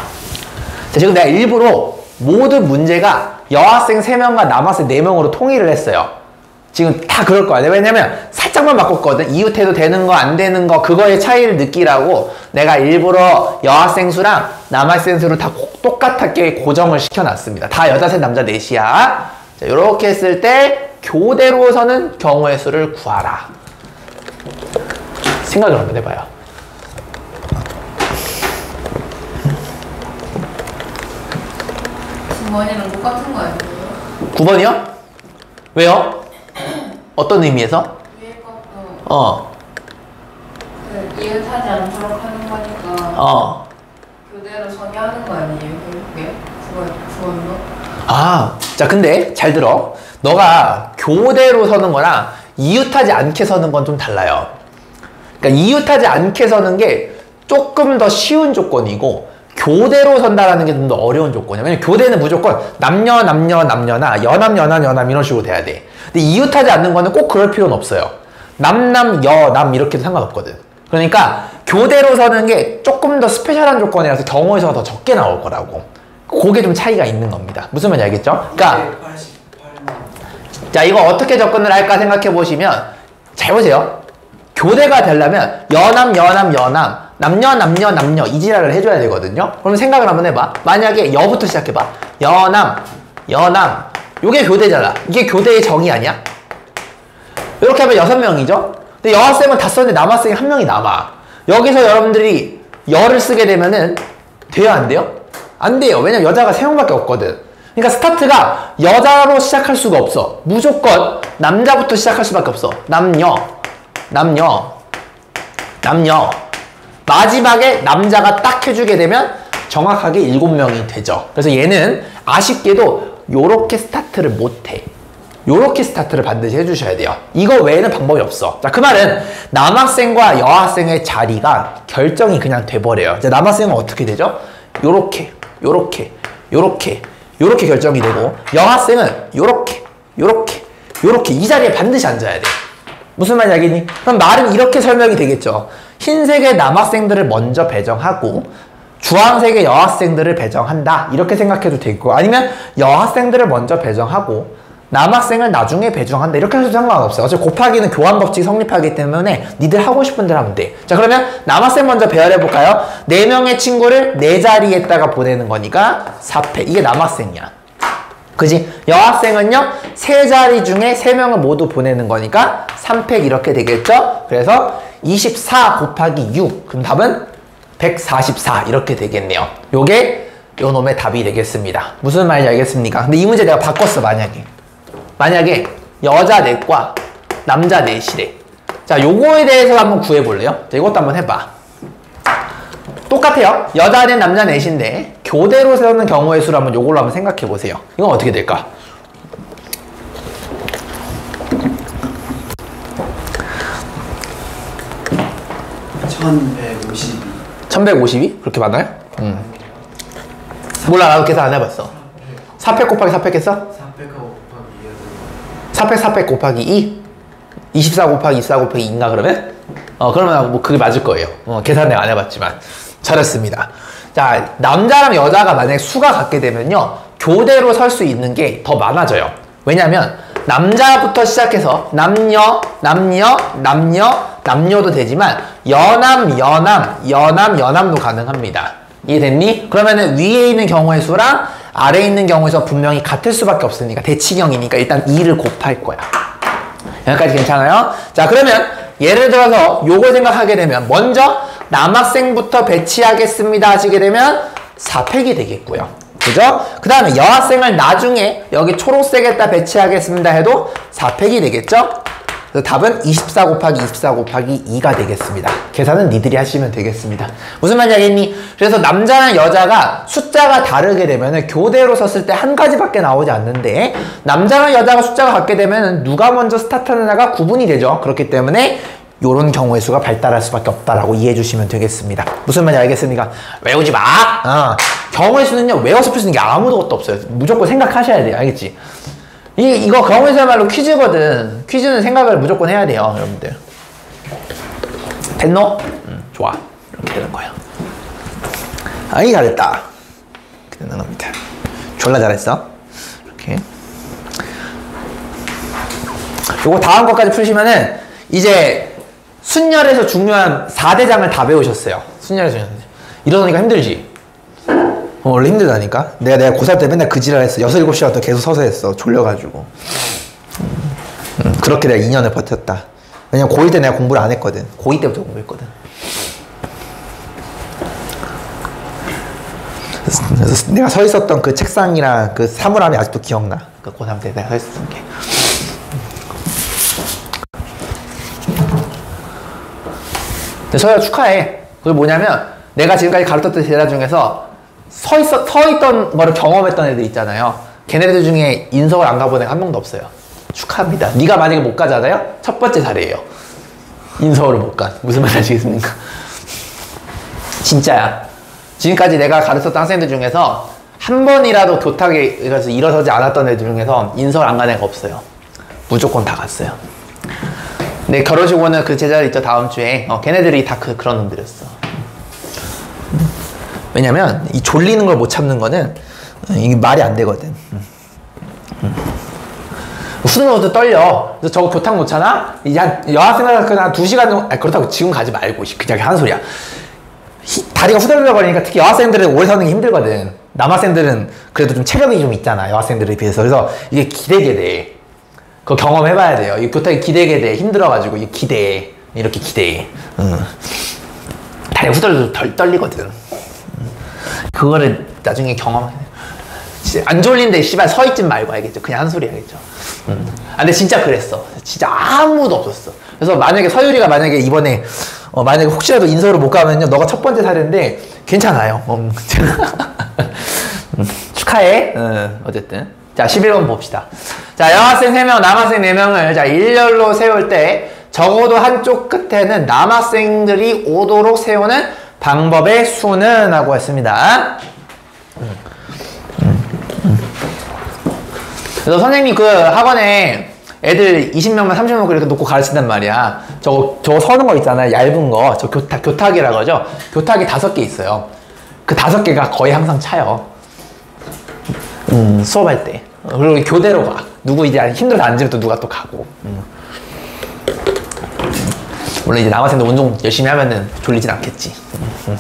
자, 지금 내가 일부러 모든 문제가 여학생 3명과 남학생 4명으로 통일을 했어요. 지금 다 그럴 거야. 왜냐면 살짝만 바꿨거든. 이웃해도 되는 거 안 되는 거 그거의 차이를 느끼라고 내가 일부러 여학생 수랑 남학생 수를 다 똑같게 고정을 시켜놨습니다. 다 여자 셋 남자 넷이야. 자, 요렇게 했을 때 교대로서는 경우의 수를 구하라. 생각을 한번 해봐요. 9번이랑 똑같은 거 아니에요? 9번이요? 왜요? 어떤 의미에서? 위에 것도 그 이웃하지 않도록 하는 거니까 교대로 정의하는 거 아니에요? 결국에? 9번도? 자, 근데 잘 들어. 너가 교대로 서는 거랑 이웃하지 않게 서는 건 좀 달라요. 그러니까 이웃하지 않게 서는 게 조금 더 쉬운 조건이고, 교대로 선다라는 게 좀 더 어려운 조건이야. 왜냐면 교대는 무조건 남녀나 여남 이런 식으로 돼야 돼. 근데 이웃하지 않는 거는 꼭 그럴 필요는 없어요. 남 이렇게 해도 상관없거든. 그러니까 교대로 서는 게 조금 더 스페셜한 조건이라서 경우의 수가 더 적게 나올 거라고. 그게 좀 차이가 있는 겁니다. 무슨 말인지 알겠죠? 그러니까 자, 이거 어떻게 접근을 할까 생각해 보시면, 잘 보세요. 교대가 되려면 여남 남녀 이 지랄을 해줘야 되거든요. 그럼 생각을 한번 해봐. 만약에 여부터 시작해봐. 여남 요게 교대잖아. 이게 교대의 정의 아니야? 이렇게 하면 6명이죠. 근데 여학생은 다 썼는데 남학생이 1명이 남아. 여기서 여러분들이 여를 쓰게 되면은 돼요, 안 돼요? 안 돼요. 왜냐면 여자가 3명밖에 없거든. 그러니까 스타트가 여자로 시작할 수가 없어. 무조건 남자부터 시작할 수밖에 없어. 남녀 마지막에 남자가 딱 해주게 되면 정확하게 7명이 되죠. 그래서 얘는 아쉽게도 요렇게 스타트를 못해. 요렇게 스타트를 반드시 해주셔야 돼요. 이거 외에는 방법이 없어. 자, 그 말은 남학생과 여학생의 자리가 결정이 그냥 돼버려요. 이제 남학생은 어떻게 되죠? 요렇게 결정이 되고, 여학생은 요렇게 이 자리에 반드시 앉아야 돼. 무슨 말인지 알겠니? 그럼 말은 이렇게 설명이 되겠죠. 흰색의 남학생들을 먼저 배정하고 주황색의 여학생들을 배정한다. 이렇게 생각해도 되고, 아니면 여학생들을 먼저 배정하고 남학생을 나중에 배정한다. 이렇게 해도 상관없어요. 어차피 곱하기는 교환 법칙이 성립하기 때문에 니들 하고 싶은 대로 하면 돼. 자, 그러면 남학생 먼저 배열해 볼까요? 4명의 친구를 4자리에다가 보내는 거니까 4팩. 이게 남학생이야. 그지? 여학생은요, 3자리 중에 3명을 모두 보내는 거니까 3팩 이렇게 되겠죠? 그래서 24 곱하기 6. 그럼 답은 144 이렇게 되겠네요. 요게 요 놈의 답이 되겠습니다. 무슨 말인지 알겠습니까? 근데 이 문제 내가 바꿨어. 만약에 여자 넷과 남자 넷이래. 자, 요거에 대해서 한번 구해볼래요? 자, 이것도 한번 해봐. 똑같아요. 여자 넷 남자 넷인데 교대로 세우는 경우의 수를 한번 요걸로 한번 생각해 보세요. 이건 어떻게 될까? (1152) 1152? 그렇게 많아요? 몰라, 나도 계산 안 해봤어. 4팩 곱하기 4팩 했어? 400하고 곱하기 4팩 4팩 곱하기 2? 24 곱하기 24 곱하기 2인가 그러면? 그러면 뭐 그게 맞을 거예요. 계산 내가 안 해봤지만. 잘했습니다. 자, 남자랑 여자가 만약에 수가 같게 되면요, 교대로 설 수 있는 게 더 많아져요. 왜냐면 남자부터 시작해서 남녀도 되지만 연남도 가능합니다. 이해됐니? 그러면은 위에 있는 경우의 수랑 아래에 있는 경우의 수 분명히 같을 수밖에 없으니까 대치경이니까 일단 2를 곱할 거야. 여기까지 괜찮아요? 자, 그러면 예를 들어서 요거 생각하게 되면 먼저 남학생부터 배치하겠습니다 하시게 되면 4팩이 되겠고요. 그죠? 그 다음에 여학생을 나중에 여기 초록색에다 배치하겠습니다 해도 4팩이 되겠죠? 그래서 답은 24 곱하기 24 곱하기 2가 되겠습니다. 계산은 니들이 하시면 되겠습니다. 무슨 말인지 알겠니? 그래서 남자랑 여자가 숫자가 다르게 되면 교대로 섰을 때 한 가지밖에 나오지 않는데, 남자랑 여자가 숫자가 같게 되면 누가 먼저 스타트하느냐가 구분이 되죠. 그렇기 때문에 요런 경우의 수가 발달할 수밖에 없다라고 이해해 주시면 되겠습니다. 무슨 말인지 알겠습니까? 외우지 마! 경우의 수는요, 외워서 풀 수 있는 게 아무것도 없어요. 무조건 생각하셔야 돼요. 알겠지? 이거 경우의 수야말로 퀴즈거든. 퀴즈는 생각을 무조건 해야 돼요, 여러분들. 됐노? 좋아. 이렇게 되는 거예요. 아이, 잘했다. 이렇게 되는 겁니다. 졸라 잘했어. 이렇게. 요거 다음 것까지 풀시면은, 이제, 순열에서 중요한 4대장을 다 배우셨어요. 순열에서 중요한. 이러니까 힘들지? 원래 힘들다니까? 내가 고3 때 맨날 그 지랄 했어. 6, 7시간 또 계속 서서 했어. 졸려가지고. 그렇게 내가 2년을 버텼다. 왜냐면 고1 때 내가 공부를 안 했거든. 고2 때부터 공부했거든. 그래서 내가 서 있었던 그 책상이랑 그 사물함이 아직도 기억나. 그 고3 때 내가 서 있었던 게. 근데 서야 축하해. 그게 뭐냐면 내가 지금까지 가르쳤던 제자 중에서 서 있던 거를 경험했던 애들 있잖아요. 걔네들 중에 인서울 안 가본 애가 한 명도 없어요. 축하합니다. 네가 만약에 못 가잖아요? 첫 번째 사례예요. 인서울을 못 가. 무슨 말 아시겠습니까? 진짜야. 지금까지 내가 가르쳤던 학생들 중에서 한 번이라도 교탁에 가서 일어서지 않았던 애들 중에서 인서울 안 간 애가 없어요. 무조건 다 갔어요. 내 결혼식 오는 그 제자들 있죠, 다음 주에. 걔네들이 다 그런 놈들이었어. 왜냐면 이 졸리는 걸 못 참는 거는 이게 말이 안 되거든. 수능 것도 떨려. 그래서 저거 교탁 놓잖아? 이제 여학생들 그냥 한 2시간 정도, 그렇다고 지금 가지 말고, 그냥 하는 소리야. 다리가 후들려 버리니까 특히 여학생들은 오래 서는 게 힘들거든. 남학생들은 그래도 좀 체력이 좀 있잖아, 여학생들에 비해서. 그래서 이게 기대게 돼. 그거 경험해봐야 돼요. 이 교탁이 기대게 돼. 힘들어가지고, 이게 기대해. 이렇게 기대해. 다리가 후들려 덜 떨리거든. 그거를 나중에 안 졸린데 씨발 서 있진 말고 알겠죠? 그냥 한 소리 알겠죠? 근데 진짜 그랬어. 진짜 아무도 없었어. 그래서 만약에 서유리가 만약에 이번에 만약에 혹시라도 인서울을 못 가면요, 너가 첫 번째 사례인데 괜찮아요. 축하해. 어쨌든 자, 11번 봅시다. 자, 여학생 3명, 남학생 4명을 자 일렬로 세울 때 적어도 한쪽 끝에는 남학생들이 오도록 세우는 방법의 수는 하고 했습니다. 그래서 선생님이 그 학원에 애들 20명만 30명 이렇게 놓고 가르친단 말이야. 저거 서는 거 있잖아요. 얇은 거. 저 교탁이라고 하죠. 교탁이 5개 있어요. 그 5개가 거의 항상 차요. 수업할 때. 그리고 교대로 가. 누구 이제 힘들어서 앉으면 또 누가 또 가고. 물론 이제 남학생도 운동 열심히 하면은 졸리진 않겠지.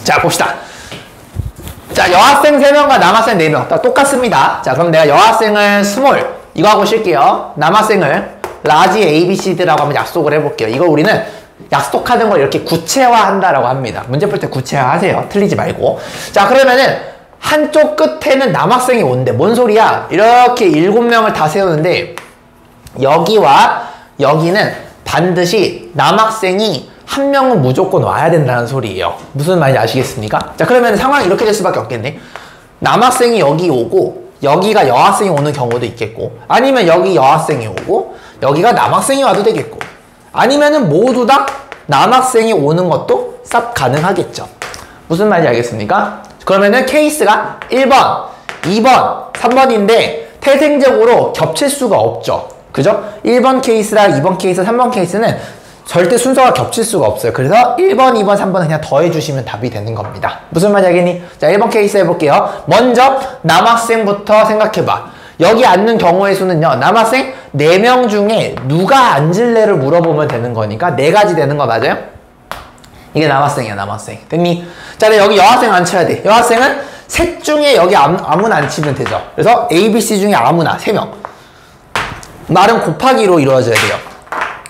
자, 봅시다. 자, 여학생 3명과 남학생 4명. 다 똑같습니다. 자, 그럼 내가 여학생을 스몰. 이거 하고 쉴게요. 남학생을 라지 ABCD라고 한번 약속을 해볼게요. 이걸 우리는 약속하는 걸 이렇게 구체화한다라고 합니다. 문제 풀 때 구체화하세요. 틀리지 말고. 자, 그러면은 한쪽 끝에는 남학생이 온대. 뭔 소리야? 이렇게 7명을 다 세우는데 여기와 여기는 반드시 남학생이 한 명은 무조건 와야 된다는 소리예요. 무슨 말인지 아시겠습니까? 자, 그러면 상황이 이렇게 될 수밖에 없겠네. 남학생이 여기 오고 여기가 여학생이 오는 경우도 있겠고, 아니면 여기 여학생이 오고 여기가 남학생이 와도 되겠고, 아니면은 모두 다 남학생이 오는 것도 쌉 가능하겠죠. 무슨 말인지 알겠습니까? 그러면은 케이스가 1번, 2번, 3번인데 태생적으로 겹칠 수가 없죠. 그죠? 1번 케이스랑 2번 케이스, 3번 케이스는 절대 순서가 겹칠 수가 없어요. 그래서 1번, 2번, 3번은 그냥 더해주시면 답이 되는 겁니다. 무슨 말인지 알겠니? 자, 1번 케이스 해볼게요. 먼저 남학생부터 생각해봐. 여기 앉는 경우의 수는요, 남학생 4명 중에 누가 앉을래를 물어보면 되는 거니까 4가지 되는 거 맞아요? 이게 남학생이야, 남학생. 됐니? 자, 근데 여기 여학생 앉혀야 돼. 여학생은 셋 중에 여기 아무나 앉히면 되죠. 그래서 A, B, C 중에 아무나 3명. 말은 곱하기로 이루어져야 돼요.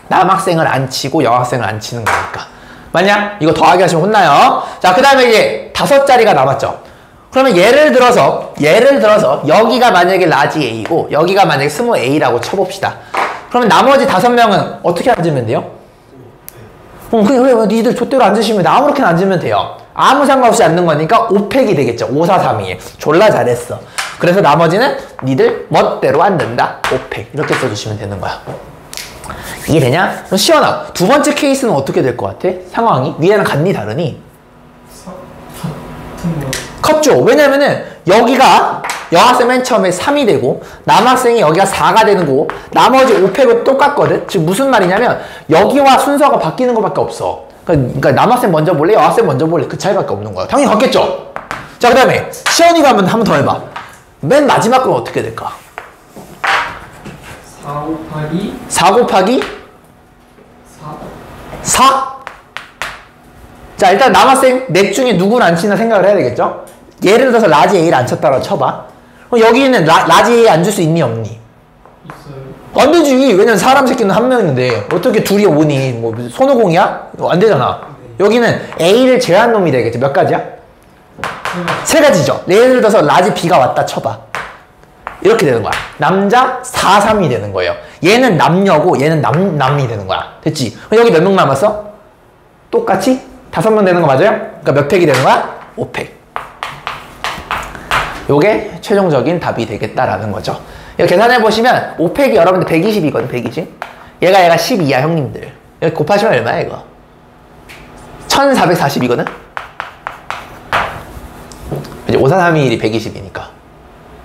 남학생을 앉히고 여학생을 앉히는 거니까. 만약 이거 더하기 하시면 혼나요. 자, 그 다음에 이제 5자리가 남았죠. 그러면 예를 들어서 여기가 만약에 라지 A고 여기가 만약에 스몰 A라고 쳐봅시다. 그러면 나머지 5명은 어떻게 앉으면 돼요? 그래, 니들 좆대로 앉으시면 돼. 아무렇게나 앉으면 돼요. 아무 상관없이 앉는 거니까 5팩이 되겠죠. 5, 4, 3, 2. 졸라 잘했어. 그래서 나머지는 니들 멋대로 앉는다. 5팩. 이렇게 써주시면 되는 거야. 이게 되냐? 시원하. 두 번째 케이스는 어떻게 될 것 같아? 상황이? 위에랑 같니 다르니? 컸죠. 왜냐면은 여기가 여학생 맨 처음에 3이 되고 남학생이 여기가 4가 되는 거고 나머지 5팩은 똑같거든. 즉 무슨 말이냐면 여기와 순서가 바뀌는 것밖에 없어. 그러니까 남학생 먼저 볼래? 여학생 먼저 볼래? 그 차이밖에 없는 거야. 당연히 같겠죠? 자, 그 다음에 시연이가 한번 더 해봐. 맨 마지막 건 어떻게 될까? 4 곱하기 4? 자, 일단 남학생 넷 중에 누구를 앉히나 생각을 해야 되겠죠? 예를 들어서 라지 A를 앉혔다고 쳐봐. 그럼 여기는 라지 A 앉을 수 있니 없니? 있어요. 안 되지. 왜냐면 사람 새끼는 한 명인데 어떻게 둘이 오니? 뭐 손오공이야? 안 되잖아. 여기는 A를 제한 놈이 되겠죠. 몇 가지야? 3가지죠. 예를 들어서 라지 B가 왔다 쳐봐. 이렇게 되는 거야. 남자 4, 3이 되는 거예요. 얘는 남녀고 얘는 남이 되는 거야. 됐지? 그럼 여기 몇 명 남았어? 똑같이 5명 되는 거 맞아요? 그러니까 몇 팩이 되는 거야? 5팩. 요게 최종적인 답이 되겠다라는 거죠. 이거 계산해보시면 5팩이 여러분들 120이거든. 120. 얘가 12야 형님들. 여기 곱하시면 얼마야 이거? 1440이거든. 이제 5431이 120이니까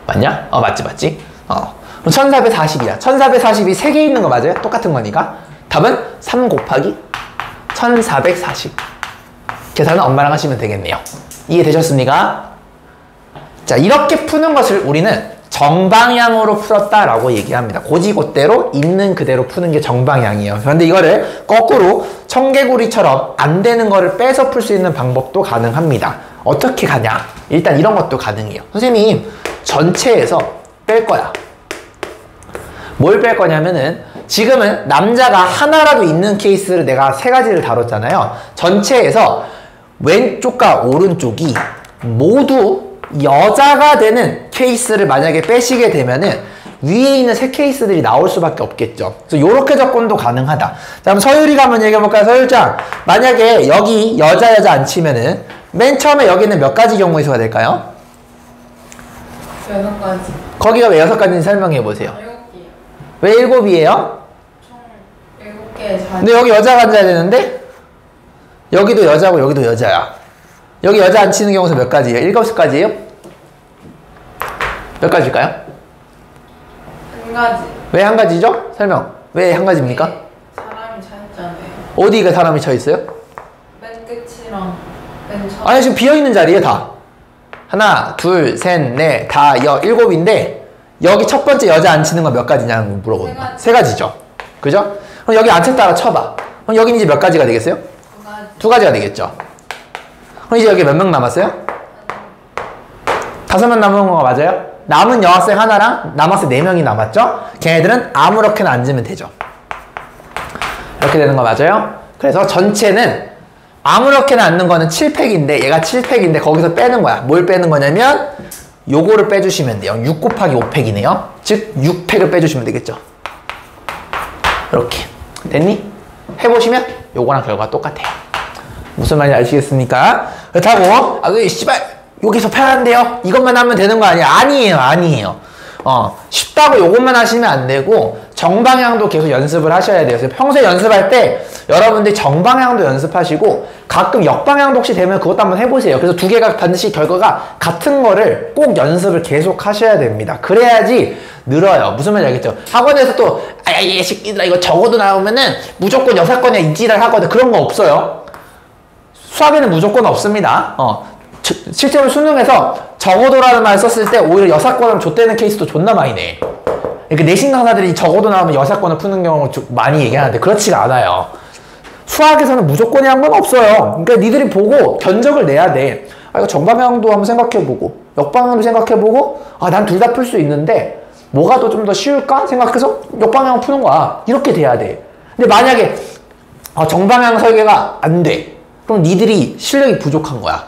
맞냐? 맞지. 그럼 1440이야. 1440이 3개 있는 거 맞아요? 똑같은 거니까 답은 3 곱하기 1440. 계산은 엄마랑 하시면 되겠네요. 이해되셨습니까? 자, 이렇게 푸는 것을 우리는 정방향으로 풀었다라고 얘기합니다. 고지고대로 있는 그대로 푸는 게 정방향이에요. 그런데 이거를 거꾸로 청개구리처럼 안 되는 거를 빼서 풀 수 있는 방법도 가능합니다. 어떻게 가냐? 일단 이런 것도 가능해요. 선생님, 전체에서 뺄 거야. 뭘 뺄 거냐면은 지금은 남자가 하나라도 있는 케이스를 내가 3가지를 다뤘잖아요. 전체에서 왼쪽과 오른쪽이 모두 여자가 되는 케이스를 만약에 빼시게 되면은 위에 있는 3케이스들이 나올 수밖에 없겠죠. 그래서 요렇게 접근도 가능하다. 자, 그럼 서율이가 한번 얘기해볼까요? 서율장, 만약에 여기 여자 앉히면은 맨 처음에 여기는 몇 가지 경우의 수가 될까요? 6가지. 거기가 왜 6가지인지 설명해보세요. 7개요. 왜 7이에요? 총 7개의 자리. 근데 여기 여자가 앉아야 되는데 여기도 여자고 여기도 여자야. 여기 여자 앉히는 경우수 몇 가지예요? 7가지예요? 몇 가지일까요? 1가지. 왜 1가지죠? 설명. 왜 1가지입니까? 사람이 차있잖아요. 어디가 사람이 쳐 있어요? 맨 끝이랑 맨 처음. 아니, 지금 비어있는 자리에 다. 하나, 둘, 셋, 넷, 다, 일곱인데 여기 첫 번째 여자 앉히는 거 몇 가지냐는 물어보는 세 가지죠. 그죠? 그럼 여기 앉혔다가 쳐봐. 그럼 여기 이제 몇 가지가 되겠어요? 두 가지가 되겠죠. 그럼 이제 여기 몇 명 남았어요? 5명 남은 거 맞아요? 남은 여학생 하나랑 남학생 4명이 남았죠? 걔네들은 아무렇게나 앉으면 되죠. 이렇게 되는 거 맞아요? 그래서 전체는 아무렇게나 앉는 거는 7팩인데 얘가 7팩인데 거기서 빼는 거야. 뭘 빼는 거냐면 요거를 빼주시면 돼요. 6 곱하기 5팩이네요. 즉 6팩을 빼주시면 되겠죠. 이렇게 됐니? 해보시면 요거랑 결과가 똑같아요. 무슨 말인지 아시겠습니까? 그렇다고 씨발 여기서 편한데요? 이것만 하면 되는 거 아니야? 아니에요. 쉽다고 요것만 하시면 안 되고 정방향도 계속 연습을 하셔야 돼요. 그래서 평소에 연습할 때 여러분들이 정방향도 연습하시고 가끔 역방향도 혹시 되면 그것도 한번 해보세요. 그래서 두 개가 반드시 결과가 같은 거를 꼭 연습을 계속 하셔야 됩니다. 그래야지 늘어요. 무슨 말인지 알겠죠? 학원에서 또 얘 새끼들아 이거 적어도 나오면은 무조건 여사건이야 이지랄 하거든. 그런 거 없어요. 수학에는 무조건 없습니다. 실제로 수능에서 적어도라는 말 썼을 때 오히려 여사건을 줬대는 케이스도 존나 많이 내. 그러니까 내신 강사들이 적어도 나오면 여사건을 푸는 경우를 많이 얘기하는데 그렇지가 않아요. 수학에서는 무조건이란 건 없어요. 그러니까 니들이 보고 견적을 내야 돼. 이거 정방향도 한번 생각해보고 역방향도 생각해보고 난 둘 다 풀 수 있는데 뭐가 더 좀 더 쉬울까 생각해서 역방향 푸는 거야. 이렇게 돼야 돼. 근데 만약에 정방향 설계가 안 돼. 그럼 니들이 실력이 부족한 거야.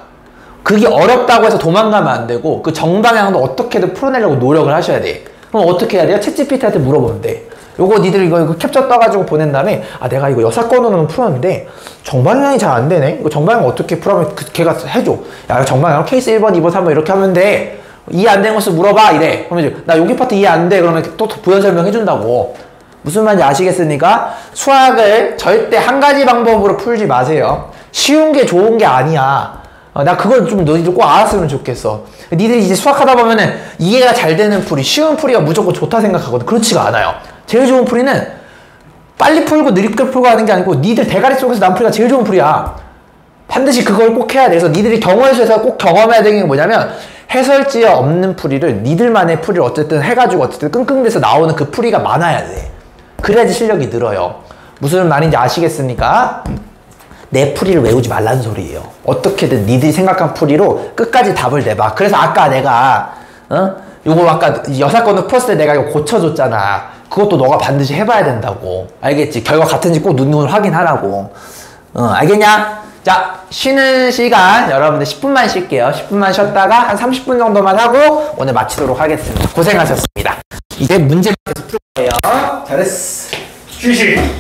그게 어렵다고 해서 도망가면 안 되고 그 정방향도 어떻게든 풀어내려고 노력을 하셔야 돼. 그럼 어떻게 해야 돼요? 챗GPT한테 물어보면 돼. 요거 니들 이거 캡처 떠가지고 보낸 다음에 내가 이거 여사건으로는 풀었는데 정방향이 잘 안 되네? 이거 정방향 어떻게 풀어면 걔가 해줘. 야 정방향 케이스 1번, 2번, 3번 이렇게 하면 돼. 이해 안 되는 것을 물어봐 이래. 그러면 이제 나 여기 파트 이해 안 돼. 그러면 또 부연 설명해준다고. 무슨 말인지 아시겠습니까? 수학을 절대 한 가지 방법으로 풀지 마세요. 쉬운 게 좋은 게 아니야. 나 그걸 좀 너희들 꼭 알았으면 좋겠어. 니들이 이제 수학하다 보면은 이해가 잘 되는 풀이, 쉬운 풀이가 무조건 좋다 생각하거든. 그렇지가 않아요. 제일 좋은 풀이는 빨리 풀고 느리게 풀고 하는 게 아니고 니들 대가리 속에서 난 풀이가 제일 좋은 풀이야. 반드시 그걸 꼭 해야 돼. 그래서 니들이 경험에서 꼭 경험해야 되는 게 뭐냐면 해설지에 없는 풀이를 니들만의 풀이를 어쨌든 해가지고 어쨌든 끙끙대서 나오는 그 풀이가 많아야 돼. 그래야지 실력이 늘어요. 무슨 말인지 아시겠습니까? 내 풀이를 외우지 말라는 소리예요. 어떻게든 니들이 생각한 풀이로 끝까지 답을 내봐. 그래서 아까 내가 요거 아까 여사건을 풀었을 때 내가 이거 고쳐줬잖아. 그것도 너가 반드시 해봐야 된다고. 알겠지? 결과 같은지 꼭 눈으로 확인하라고. 알겠냐? 자, 쉬는 시간 여러분들 10분만 쉴게요. 10분만 쉬었다가 한 30분 정도만 하고 오늘 마치도록 하겠습니다. 고생하셨습니다. 이제 문제 계속 풀 거예요. 잘했어. 휴식.